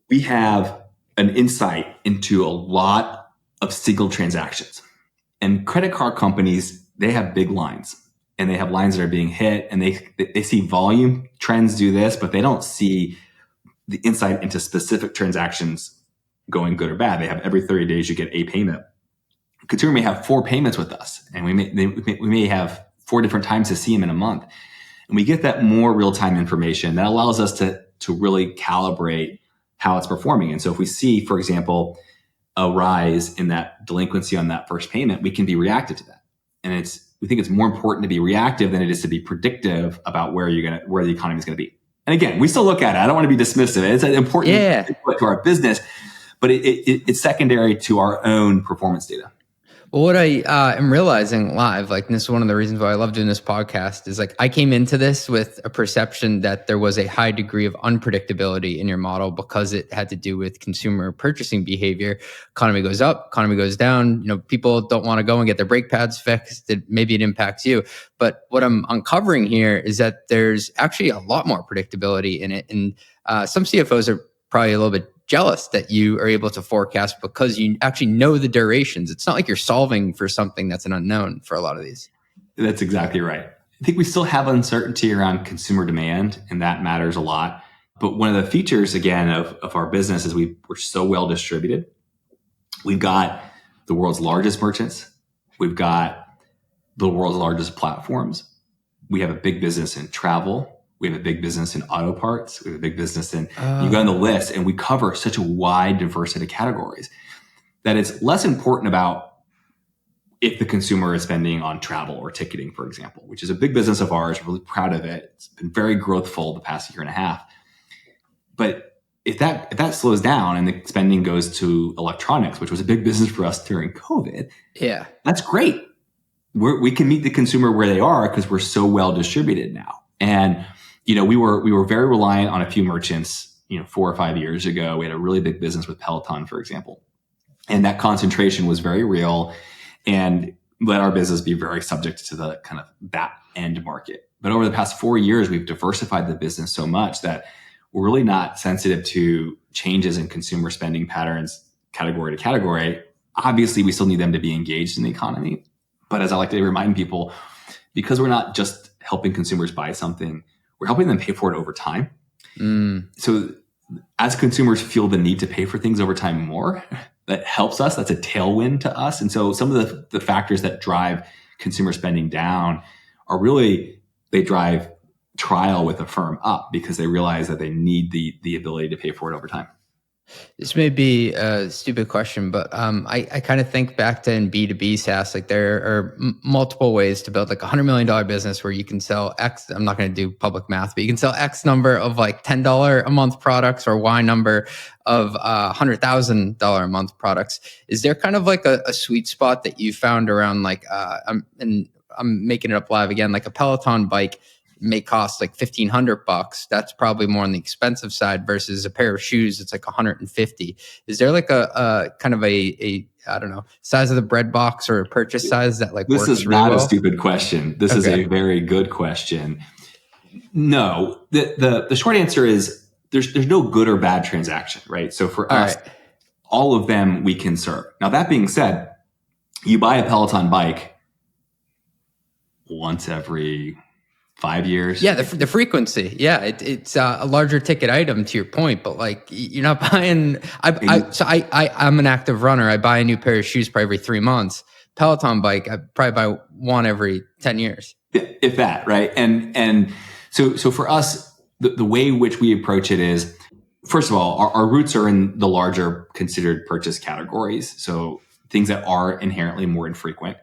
we have an insight into a lot of single transactions. And credit card companies, they have big lines and they have lines that are being hit and they see volume trends do this, but they don't see the insight into specific transactions going good or bad. They have every 30 days you get a payment. A consumer may have 4 payments with us and we may have 4 different times to see them in a month. And we get that more real-time information that allows us to really calibrate how it's performing. And so if we see, for example, a rise in that delinquency on that first payment, we can be reactive to that. And we think it's more important to be reactive than it is to be predictive about where the economy is going to be. And again, we still look at it. I don't want to be dismissive. It's an important input to our business, but it's secondary to our own performance data. Well, what I am realizing live, like, and this is one of the reasons why I love doing this podcast, is like I came into this with a perception that there was a high degree of unpredictability in your model because it had to do with consumer purchasing behavior. Economy goes up, economy goes down. People don't want to go and get their brake pads fixed. Maybe it impacts you. But what I'm uncovering here is that there's actually a lot more predictability in it. And some CFOs are probably a little bit jealous that you are able to forecast because you actually know the durations. It's not like you're solving for something that's an unknown for a lot of these. That's exactly right. I think we still have uncertainty around consumer demand, and that matters a lot. But one of the features, again, of our business is we're so well distributed. We've got the world's largest merchants. We've got the world's largest platforms. We have a big business in travel. We have a big business in auto parts. We have a big business in, you go on the list, and we cover such a wide diversity of categories that it's less important about if the consumer is spending on travel or ticketing, for example, which is a big business of ours. We're really proud of it. It's been very growthful the past year and a half. But if that slows down and the spending goes to electronics, which was a big business for us during COVID, that's great. We can meet the consumer where they are because we're so well distributed now. And we were very reliant on a few merchants. 4 or 5 years ago, we had a really big business with Peloton, for example, and that concentration was very real, and let our business be very subject to the kind of that end market. But over the past 4 years, we've diversified the business so much that we're really not sensitive to changes in consumer spending patterns category to category. Obviously, we still need them to be engaged in the economy. But as I like to remind people, because we're not just helping consumers buy something, we're helping them pay for it over time. So as consumers feel the need to pay for things over time more, that helps us. That's a tailwind to us. And so some of the factors that drive consumer spending down are really, they drive trial with Affirm up because they realize that they need the ability to pay for it over time. This may be a stupid question, but I kind of think back to in B2B SaaS, like there are multiple ways to build like $100 million business where you can sell X. I'm not going to do public math, but you can sell X number of like $10 a month products or Y number of $100,000 a month products. Is there kind of like a sweet spot that you found around like, I'm making it up live again, like a Peloton bike may cost like $1,500. That's probably more on the expensive side versus a pair of shoes. It's like $150. Is there like a kind of a I don't know, size of the bread box or a purchase size that like this works is not really a stupid question. This is a very good question. No, the short answer is there's no good or bad transaction, right? So for us, all of them we can serve. Now that being said, you buy a Peloton bike once every 5 years. Yeah, the frequency. Yeah, it's a larger ticket item to your point, but like you're not buying. I'm an active runner. I buy a new pair of shoes probably every 3 months. Peloton bike, I probably buy one every 10 years. If that, right? And so for us, the way in which we approach it is, first of all, our roots are in the larger considered purchase categories. So things that are inherently more infrequent.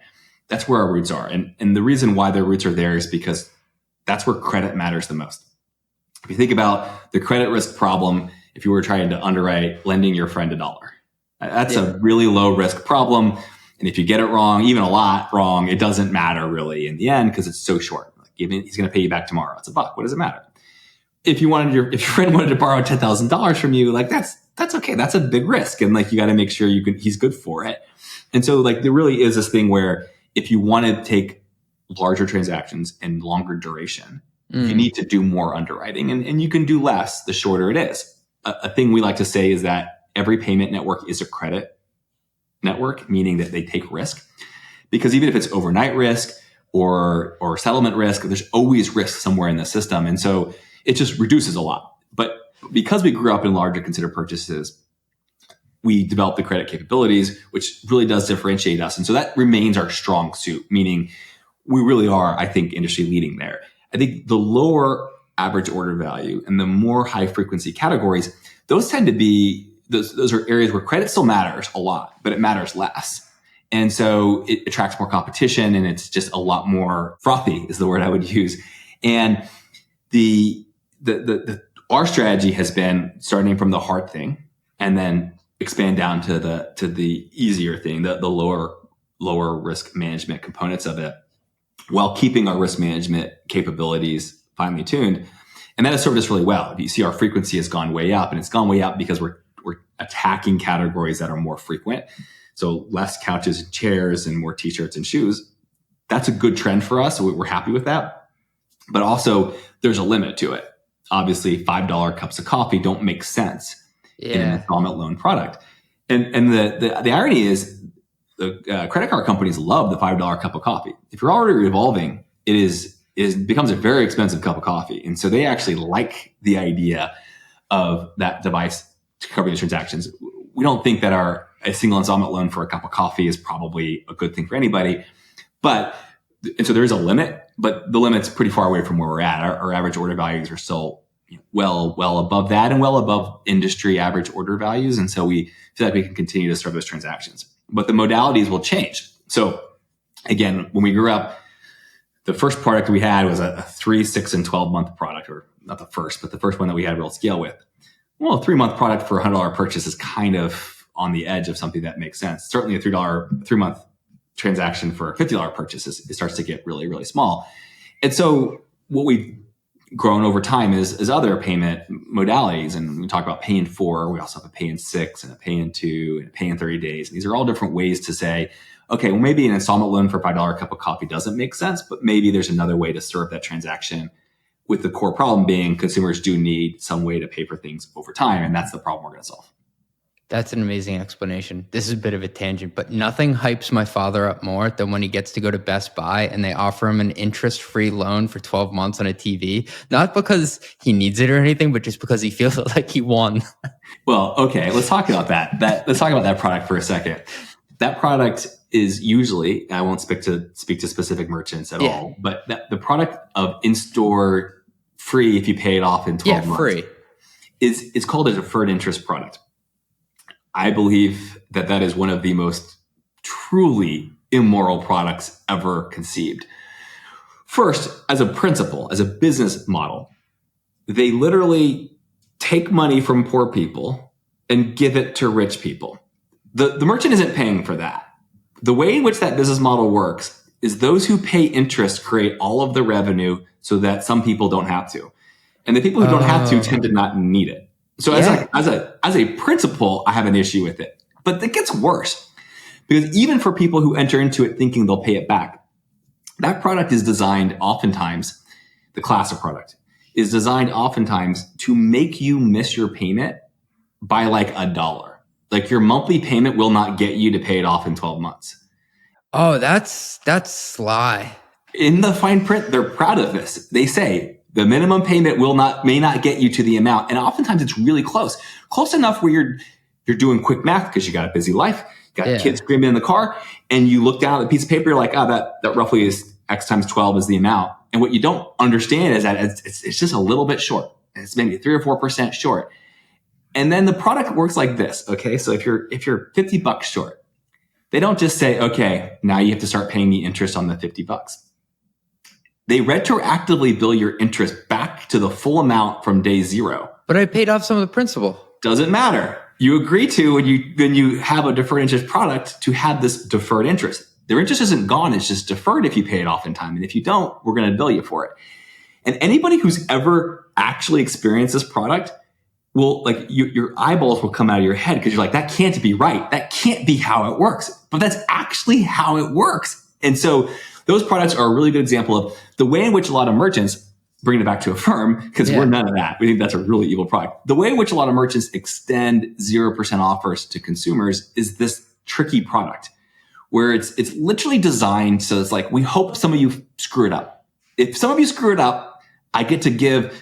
That's where our roots are. And the reason why their roots are there is because that's where credit matters the most. If you think about the credit risk problem, if you were trying to underwrite lending your friend $1, that's a really low risk problem. And if you get it wrong, even a lot wrong, it doesn't matter really in the end because it's so short. Like he's going to pay you back tomorrow. It's $1. What does it matter? If your friend wanted to borrow $10,000 from you, like that's okay. That's a big risk, and like you got to make sure he's good for it. And so like there really is this thing where if you want to take larger transactions and longer duration, you need to do more underwriting, and you can do less the shorter it is. A thing we like to say is that every payment network is a credit network, meaning that they take risk, because even if it's overnight risk or settlement risk, there's always risk somewhere in the system. And so it just reduces a lot. But because we grew up in larger considered purchases, we developed the credit capabilities, which really does differentiate us. And so that remains our strong suit, meaning we really are, I think, industry leading there. I think the lower average order value and the more high frequency categories, those tend to be, those are areas where credit still matters a lot, but it matters less. And so it attracts more competition, and it's just a lot more frothy is the word I would use. And our strategy has been starting from the hard thing and then expand down to the easier thing, the lower risk management components of it, while keeping our risk management capabilities finely tuned. And that has served us really well. You see our frequency has gone way up, and it's gone way up because we're attacking categories that are more frequent. So less couches and chairs and more t-shirts and shoes. That's a good trend for us. So we're happy with that. But also there's a limit to it. Obviously $5 cups of coffee don't make sense in an installment loan product. And the irony is the credit card companies love the $5 cup of coffee. If you're already revolving, it becomes a very expensive cup of coffee. And so they actually like the idea of that device to cover these transactions. We don't think that a single installment loan for a cup of coffee is probably a good thing for anybody. And so there is a limit, but the limit's pretty far away from where we're at. Our average order values are still well above that and well above industry average order values. And so we feel like we can continue to serve those transactions. But the modalities will change. So again, when we grew up, the first product we had was a 3, 6, and 12-month product, or not the first, but the first one that we had real scale with. Well, a 3-month product for a $100 purchase is kind of on the edge of something that makes sense. Certainly a $3-month transaction for a $50 purchase it starts to get really, really small. And so what we've grown over time is other payment modalities. And we talk about pay in 4. We also have a pay in 6 and a pay in 2 and a pay in 30 days. And these are all different ways to say, okay, well, maybe an installment loan for a $5 cup of coffee doesn't make sense, but maybe there's another way to serve that transaction, with the core problem being consumers do need some way to pay for things over time. And that's the problem we're going to solve. That's an amazing explanation. This is a bit of a tangent, but nothing hypes my father up more than when he gets to go to Best Buy and they offer him an interest-free loan for 12 months on a TV. Not because he needs it or anything, but just because he feels like he won. Well, okay, let's talk about that. Let's talk about that product for a second. That product is usually, I won't speak to specific merchants at all, but the product of in-store free if you pay it off in 12 months free. is called a deferred interest product. I believe that is one of the most truly immoral products ever conceived. First, as a principle, as a business model, they literally take money from poor people and give it to rich people. The merchant isn't paying for that. The way in which that business model works is those who pay interest create all of the revenue so that some people don't have to. And the people who don't have to tend to not need it. So as a principle, I have an issue with it. But it gets worse, because even for people who enter into it thinking they'll pay it back, that product is designed oftentimes, the class of product is designed oftentimes to make you miss your payment by like $1. Like your monthly payment will not get you to pay it off in 12 months. Oh, that's sly. In the fine print, they're proud of this. They say the minimum payment may not get you to the amount. And oftentimes it's really close enough where you're doing quick math because you got a busy life, you got kids screaming in the car, and you look down at the piece of paper, you're like, that roughly is X times 12 is the amount. And what you don't understand is that it's just a little bit short. It's maybe 3 or 4% short. And then the product works like this. Okay. So if you're $50 short, they don't just say, okay, now you have to start paying me interest on the $50. They retroactively bill your interest back to the full amount from day 0. But I paid off some of the principal. Doesn't matter. You agree to when you have a deferred interest product to have this deferred interest. Their interest isn't gone. It's just deferred if you pay it off in time. And if you don't, we're going to bill you for it. And anybody who's ever actually experienced this product will, like, your eyeballs will come out of your head because you're like, that can't be right. That can't be how it works. But that's actually how it works. And so those products are a really good example of the way in which a lot of merchants, bringing it back to Affirm, because we're none of that. We think that's a really evil product. The way in which a lot of merchants extend 0% offers to consumers is this tricky product where it's literally designed so it's like, we hope some of you screw it up. If some of you screw it up, I get to give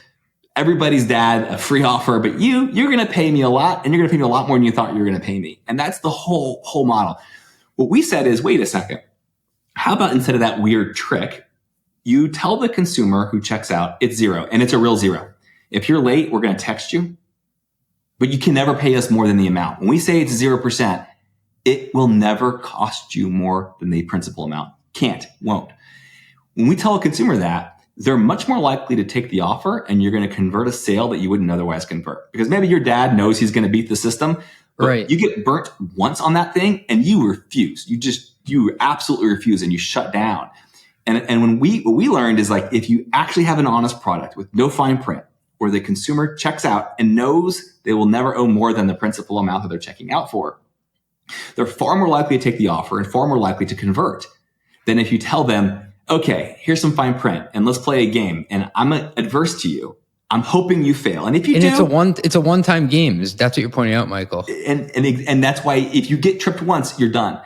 everybody's dad a free offer, but you're going to pay me a lot, and you're going to pay me a lot more than you thought you were going to pay me. And that's the whole model. What we said is, wait a second. How about instead of that weird trick, you tell the consumer who checks out it's 0, and it's a real 0. If you're late, we're going to text you, but you can never pay us more than the amount. When we say it's 0%, it will never cost you more than the principal amount. Won't. When we tell a consumer that, they're much more likely to take the offer, and you're going to convert a sale that you wouldn't otherwise convert. Because maybe your dad knows he's going to beat the system, but right. You get burnt once on that thing and you refuse. You absolutely refuse and you shut down. And what we learned is, like, if you actually have an honest product with no fine print, where the consumer checks out and knows they will never owe more than the principal amount that they're checking out for, they're far more likely to take the offer and far more likely to convert than if you tell them, okay, here's some fine print and let's play a game. And I'm adverse to you. I'm hoping you fail. And if you do, it's a one-time game. That's what you're pointing out, Michael. And that's why if you get tripped once, you're done.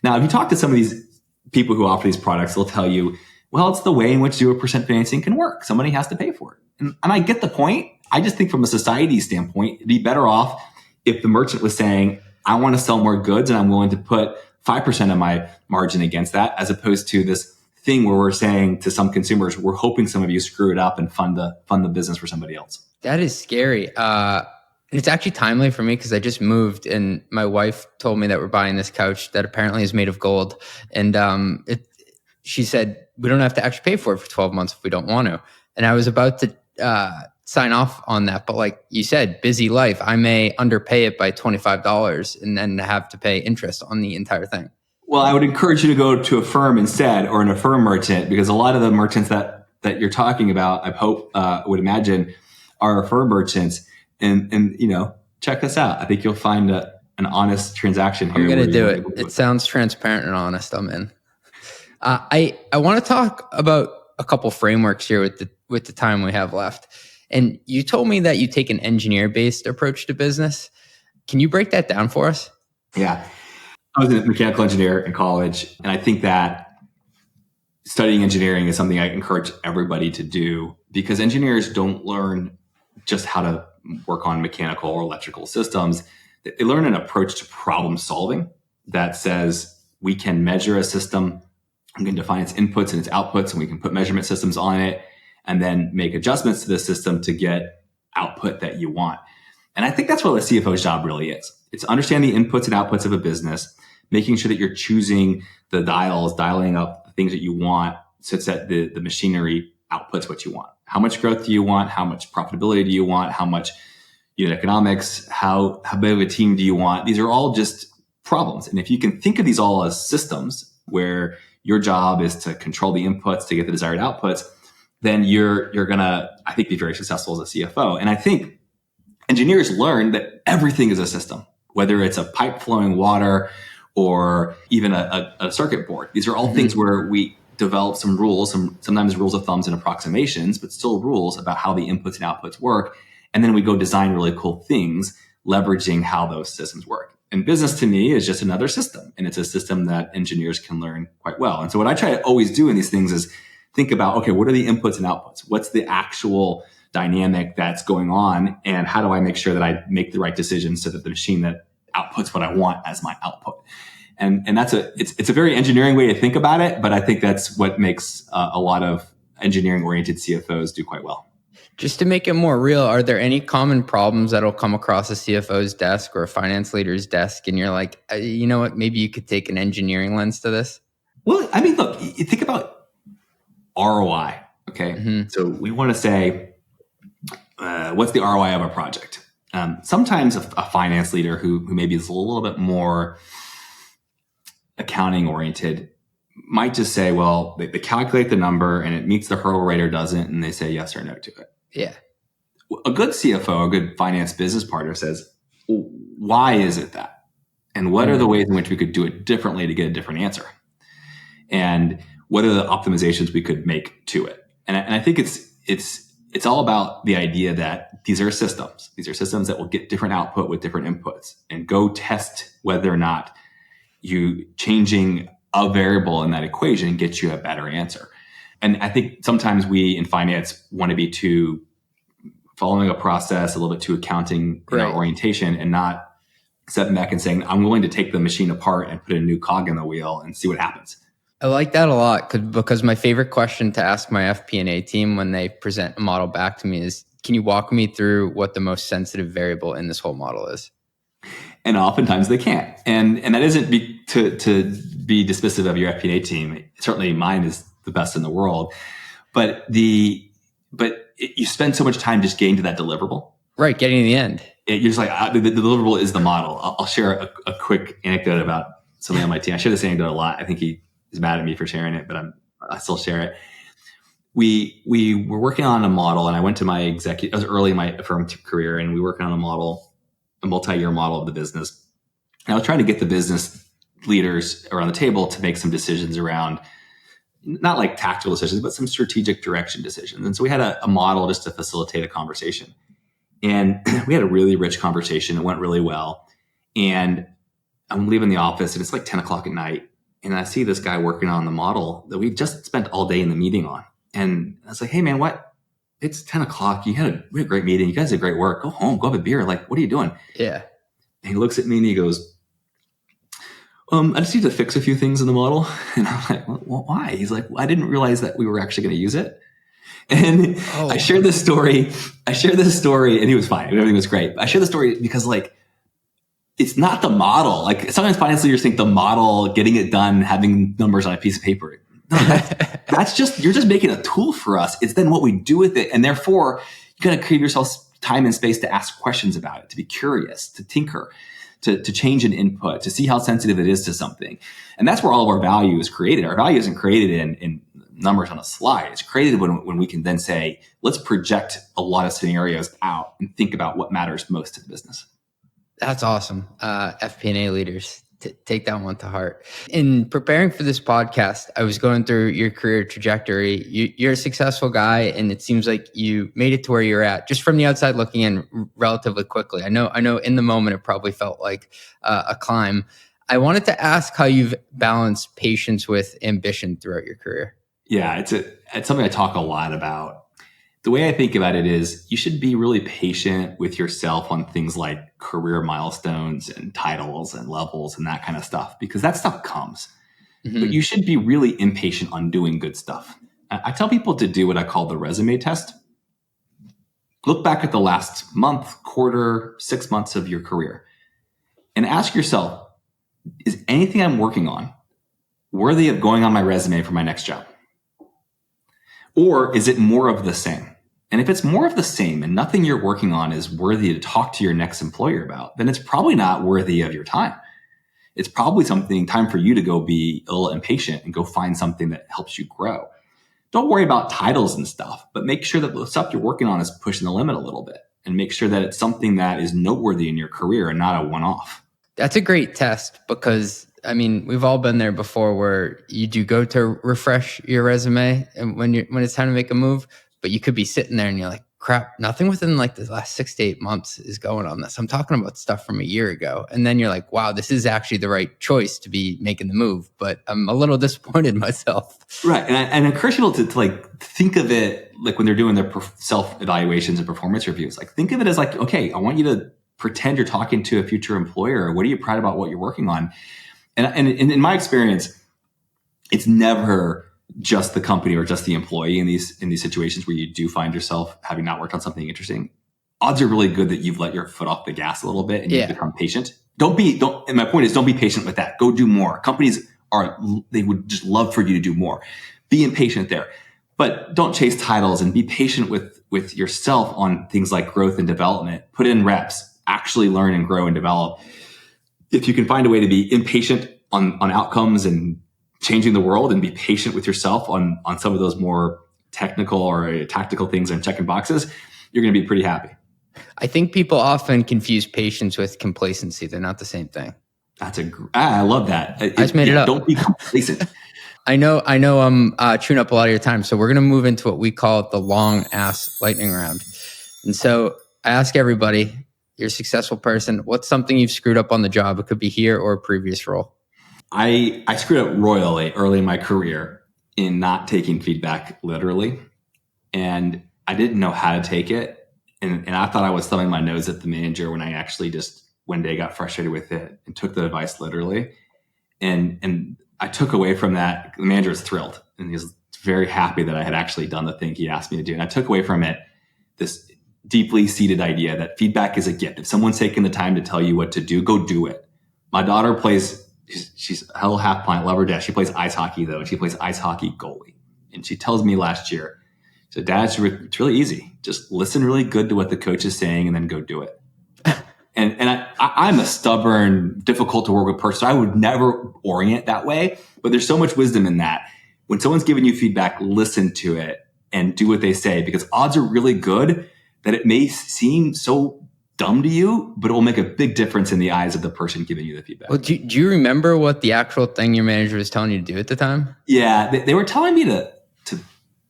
Now, if you talk to some of these people who offer these products, they'll tell you, well, it's the way in which 0% financing can work. Somebody has to pay for it. And I get the point. I just think from a society standpoint, it'd be better off if the merchant was saying, I want to sell more goods and I'm willing to put 5% of my margin against that, as opposed to this thing where we're saying to some consumers, we're hoping some of you screw it up and fund the business for somebody else. That is scary. And it's actually timely for me because I just moved and my wife told me that we're buying this couch that apparently is made of gold. And she said, we don't have to actually pay for it for 12 months if we don't want to. And I was about to sign off on that. But like you said, busy life, I may underpay it by $25 and then have to pay interest on the entire thing. Well, I would encourage you to go to Affirm instead, or an Affirm merchant, because a lot of the merchants that you're talking about, I hope, would imagine, are Affirm merchants. And check this out. I think you'll find an honest transaction here. I'm going to do it. It sounds transparent and honest. I'm in. I want to talk about a couple frameworks here with the time we have left. And you told me that you take an engineer-based approach to business. Can you break that down for us? Yeah. I was a mechanical engineer in college, and I think that studying engineering is something I encourage everybody to do, because engineers don't learn just how to work on mechanical or electrical systems. They learn an approach to problem solving that says we can measure a system, we can define its inputs and its outputs, and we can put measurement systems on it and then make adjustments to the system to get output that you want. And I think that's what a CFO's job really is. It's understanding the inputs and outputs of a business, making sure that you're choosing the dials, dialing up the things that you want such that the machinery outputs what you want. How much growth do you want? How much profitability do you want? How much unit economics? How big of a team do you want? These are all just problems. And if you can think of these all as systems where your job is to control the inputs to get the desired outputs, then you're going to, I think, be very successful as a CFO. And I think engineers learn that everything is a system, whether it's a pipe flowing water or even a circuit board. These are all things where we develop some rules, sometimes rules of thumbs and approximations, but still rules about how the inputs and outputs work. And then we go design really cool things, leveraging how those systems work. And business to me is just another system. And it's a system that engineers can learn quite well. And so what I try to always do in these things is think about, okay, what are the inputs and outputs? What's the actual dynamic that's going on? And how do I make sure that I make the right decisions so that the machine that outputs what I want as my output? And that's it's a very engineering way to think about it, but I think that's what makes a lot of engineering oriented CFOs do quite well. Just to make it more real, are there any common problems that'll come across a CFO's desk or a finance leader's desk and you're like, you know what, maybe you could take an engineering lens to this? Well, I mean, look, you think about ROI, okay? Mm-hmm. So we want to say, what's the ROI of a project? Sometimes a finance leader who maybe is a little bit more accounting oriented might just say, well, they calculate the number and it meets the hurdle rate or doesn't, and they say yes or no to it. Yeah. A good CFO, a good finance business partner says, well, why is it that? And what are the ways in which we could do it differently to get a different answer? And what are the optimizations we could make to it? And I think it's all about the idea that these are systems. These are systems that will get different output with different inputs, and go test whether or not you changing a variable in that equation gets you a better answer. And I think sometimes we in finance want to be too following a process, a little bit too accounting orientation, and not stepping back and saying, I'm willing to take the machine apart and put a new cog in the wheel and see what happens. I like that a lot because my favorite question to ask my FP&A team when they present a model back to me is, can you walk me through what the most sensitive variable in this whole model is? And oftentimes they can't. And that isn't to be dismissive of your FP&A team. Certainly mine is the best in the world. But you spend so much time just getting to that deliverable. Right, getting to the end. You're just like, the deliverable is the model. I'll share a quick anecdote about somebody on my team. I share this anecdote a lot. I think he is mad at me for sharing it, but I still share it. We were working on a model, and I went to my executive. I was early in my Affirm career, and we were working on a multi-year model of the business. And I was trying to get the business leaders around the table to make some decisions around, not like tactical decisions, but some strategic direction decisions. And so we had a model just to facilitate a conversation. And we had a really rich conversation. It went really well. And I'm leaving the office, and it's like 10 o'clock at night. And I see this guy working on the model that we just spent all day in the meeting on. And I was like, hey man, what it's 10 o'clock. We had a great meeting. You guys did great work. Go home, go have a beer. Like, what are you doing? Yeah. And he looks at me and he goes, I just need to fix a few things in the model. And I'm like, well, why? He's like, I didn't realize that we were actually going to use it. And I shared this story. And he was fine. Everything was great. I shared the story because like, it's not the model. Like sometimes finance leaders think the model, getting it done, having numbers on a piece of paper. No, that's just, you're just making a tool for us. It's then what we do with it. And therefore you got to create yourself time and space to ask questions about it, to be curious, to tinker, to change an input, to see how sensitive it is to something. And that's where all of our value is created. Our value isn't created in numbers on a slide. It's created when we can then say, let's project a lot of scenarios out and think about what matters most to the business. That's awesome. FP&A leaders, take that one to heart. In preparing for this podcast, I was going through your career trajectory. You're a successful guy, and it seems like you made it to where you're at just from the outside looking in relatively quickly. I know in the moment it probably felt like a climb. I wanted to ask how you've balanced patience with ambition throughout your career. Yeah, it's something I talk a lot about. The way I think about it is you should be really patient with yourself on things like career milestones and titles and levels and that kind of stuff, because that stuff comes. Mm-hmm. But you should be really impatient on doing good stuff. I tell people to do what I call the resume test. Look back at the last month, quarter, 6 months of your career and ask yourself, is anything I'm working on worthy of going on my resume for my next job? Or is it more of the same? And if it's more of the same and nothing you're working on is worthy to talk to your next employer about, then it's probably not worthy of your time. It's probably time for you to go be a little impatient and go find something that helps you grow. Don't worry about titles and stuff, but make sure that the stuff you're working on is pushing the limit a little bit and make sure that it's something that is noteworthy in your career and not a one-off. That's a great test because I mean, we've all been there before where you do go to refresh your resume and when it's time to make a move, but you could be sitting there and you're like, crap, nothing within like the last 6 to 8 months is going on this. I'm talking about stuff from a year ago. And then you're like, wow, this is actually the right choice to be making the move, but I'm a little disappointed myself. Right. And I encourage people to like think of it like when they're doing their self-evaluations and performance reviews, like think of it as like, okay, I want you to pretend you're talking to a future employer. What are you proud about what you're working on? And in my experience, it's never just the company or just the employee in these situations where you do find yourself having not worked on something interesting. Odds are really good that you've let your foot off the gas a little bit and you've become patient. And my point is, don't be patient with that. Go do more. Companies they would just love for you to do more. Be impatient there, but don't chase titles and be patient with yourself on things like growth and development. Put in reps, actually learn and grow and develop. If you can find a way to be impatient on outcomes and changing the world and be patient with yourself on some of those more technical or tactical things and checking boxes, you're going to be pretty happy. I think people often confuse patience with complacency. They're not the same thing. I love that. I just made it up. Don't be complacent. I know I'm chewing up a lot of your time. So we're going to move into what we call the long ass lightning round. And so I ask everybody, you're a successful person, what's something you've screwed up on the job? It could be here or a previous role. I screwed up royally early in my career in not taking feedback literally. And I didn't know how to take it. And I thought I was thumbing my nose at the manager when I actually just one day got frustrated with it and took the advice literally. And I took away from that. The manager was thrilled and he was very happy that I had actually done the thing he asked me to do. And I took away from it this deeply seated idea that feedback is a gift. If someone's taking the time to tell you what to do, go do it. My daughter she's a little half pint, love her dad. She plays ice hockey though. And she plays ice hockey goalie. And she tells me last year, she said, Dad, it's really easy. Just listen really good to what the coach is saying and then go do it. and I'm a stubborn, difficult to work with person. So I would never orient that way, but there's so much wisdom in that. When someone's giving you feedback, listen to it and do what they say, because odds are really good that it may seem so dumb to you, but it will make a big difference in the eyes of the person giving you the feedback. Well, do you remember what the actual thing your manager was telling you to do at the time? Yeah, they were telling me to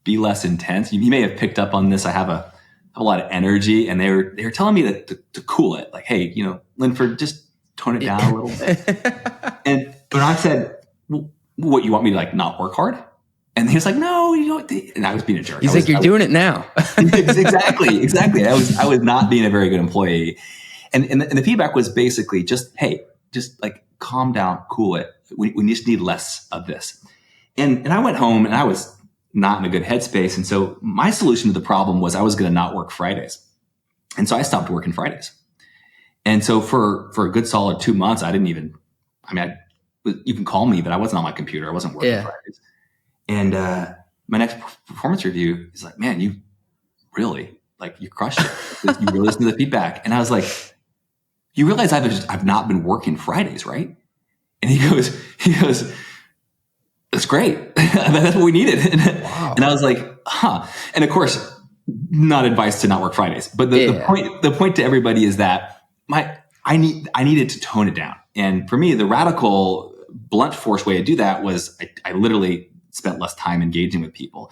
be less intense. You may have picked up on this. I have a lot of energy, and they were telling me to cool it. Like, hey, Linford, just tone it down a little bit. And when I said, well, what, you want me to like not work hard? And he was like, no, And I was being a jerk. He's like, you're doing it now. Exactly. I was not being a very good employee. And the feedback was basically just, hey, just like calm down, cool it. We just need less of this. And I went home and I was not in a good headspace. And so my solution to the problem was I was going to not work Fridays. And so I stopped working Fridays. And so for a good solid 2 months, you can call me, but I wasn't on my computer. I wasn't working Fridays. And my next performance review is like, man, you really, like, you crushed it. You really listened to the feedback. And I was like, you realize I've not been working Fridays, right? And he goes, that's great. That's what we needed. Wow. And I was like, huh. And of course, not advice to not work Fridays, but the point to everybody is that I needed to tone it down. And for me, the radical blunt force way to do that was I literally spent less time engaging with people.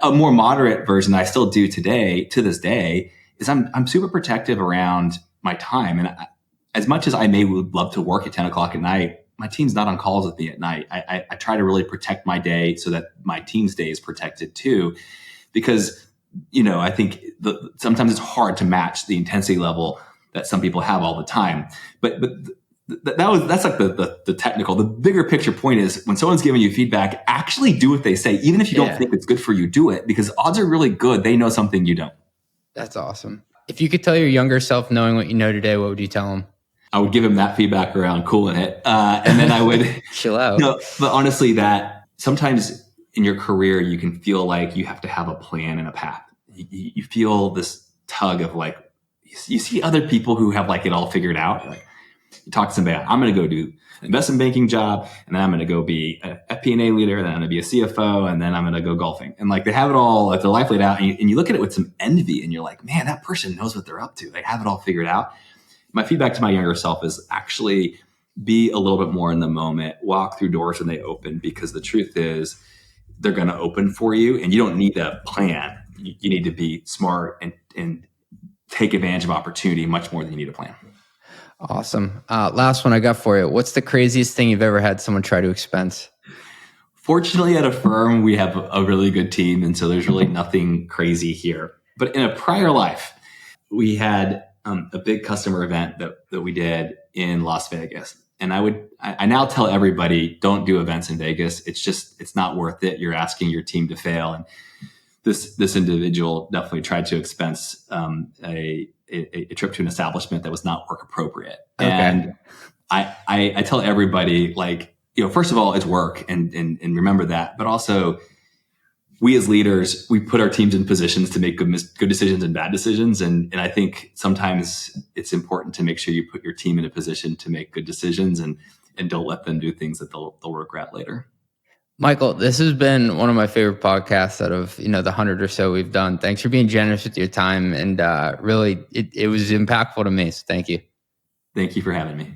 A more moderate version that I still do to this day, is I'm super protective around my time. And as much as I would love to work at 10 o'clock at night, my team's not on calls with me at night. I try to really protect my day so that my team's day is protected too, because, I think sometimes it's hard to match the intensity level that some people have all the time. But that's like the technical. The bigger picture point is when someone's giving you feedback, actually do what they say. Even if you don't think it's good for you, do it, because odds are really good they know something you don't. That's awesome. If you could tell your younger self knowing what you know today, what would you tell him? I would give him that feedback around cooling it. And then I would chill out. But honestly, that sometimes in your career, you can feel like you have to have a plan and a path. You feel this tug of like, you see other people who have like it all figured out. Like, you talk to somebody, I'm going to go do an investment banking job, and then I'm going to go be a FP&A leader, then I'm going to be a CFO, and then I'm going to go golfing. And like, they have it all, like, their life laid out, and you look at it with some envy, and you're like, man, that person knows what they're up to. They have it all figured out. My feedback to my younger self is actually be a little bit more in the moment, walk through doors when they open, because the truth is they're going to open for you, and you don't need a plan. You need to be smart and take advantage of opportunity much more than you need a plan. Awesome. Last one I got for you. What's the craziest thing you've ever had someone try to expense? Fortunately, at Affirm, we have a really good team, and so there's really nothing crazy here. But in a prior life, we had a big customer event that we did in Las Vegas. And I now tell everybody, don't do events in Vegas. It's not worth it. You're asking your team to fail. And this individual definitely tried to expense a trip to an establishment that was not work appropriate. Okay. And I tell everybody, like, first of all, it's work and remember that, but also we as leaders, we put our teams in positions to make good decisions and bad decisions. And I think sometimes it's important to make sure you put your team in a position to make good decisions and don't let them do things that they'll regret later. Michael, this has been one of my favorite podcasts out of, the 100 or so we've done. Thanks for being generous with your time. And really, it was impactful to me. So thank you. Thank you for having me.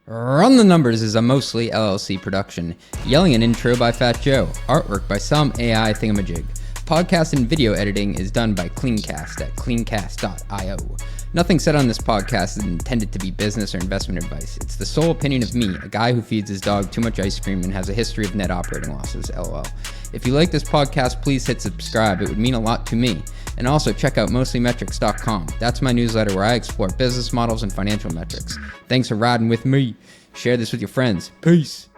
Run the Numbers is a mostly LLC production. Yelling an intro by Fat Joe. Artwork by some AI thingamajig. Podcast and video editing is done by Cleancast at cleancast.io. Nothing said on this podcast is intended to be business or investment advice. It's the sole opinion of me, a guy who feeds his dog too much ice cream and has a history of net operating losses, LOL. If you like this podcast, please hit subscribe. It would mean a lot to me. And also check out mostlymetrics.com. That's my newsletter where I explore business models and financial metrics. Thanks for riding with me. Share this with your friends. Peace.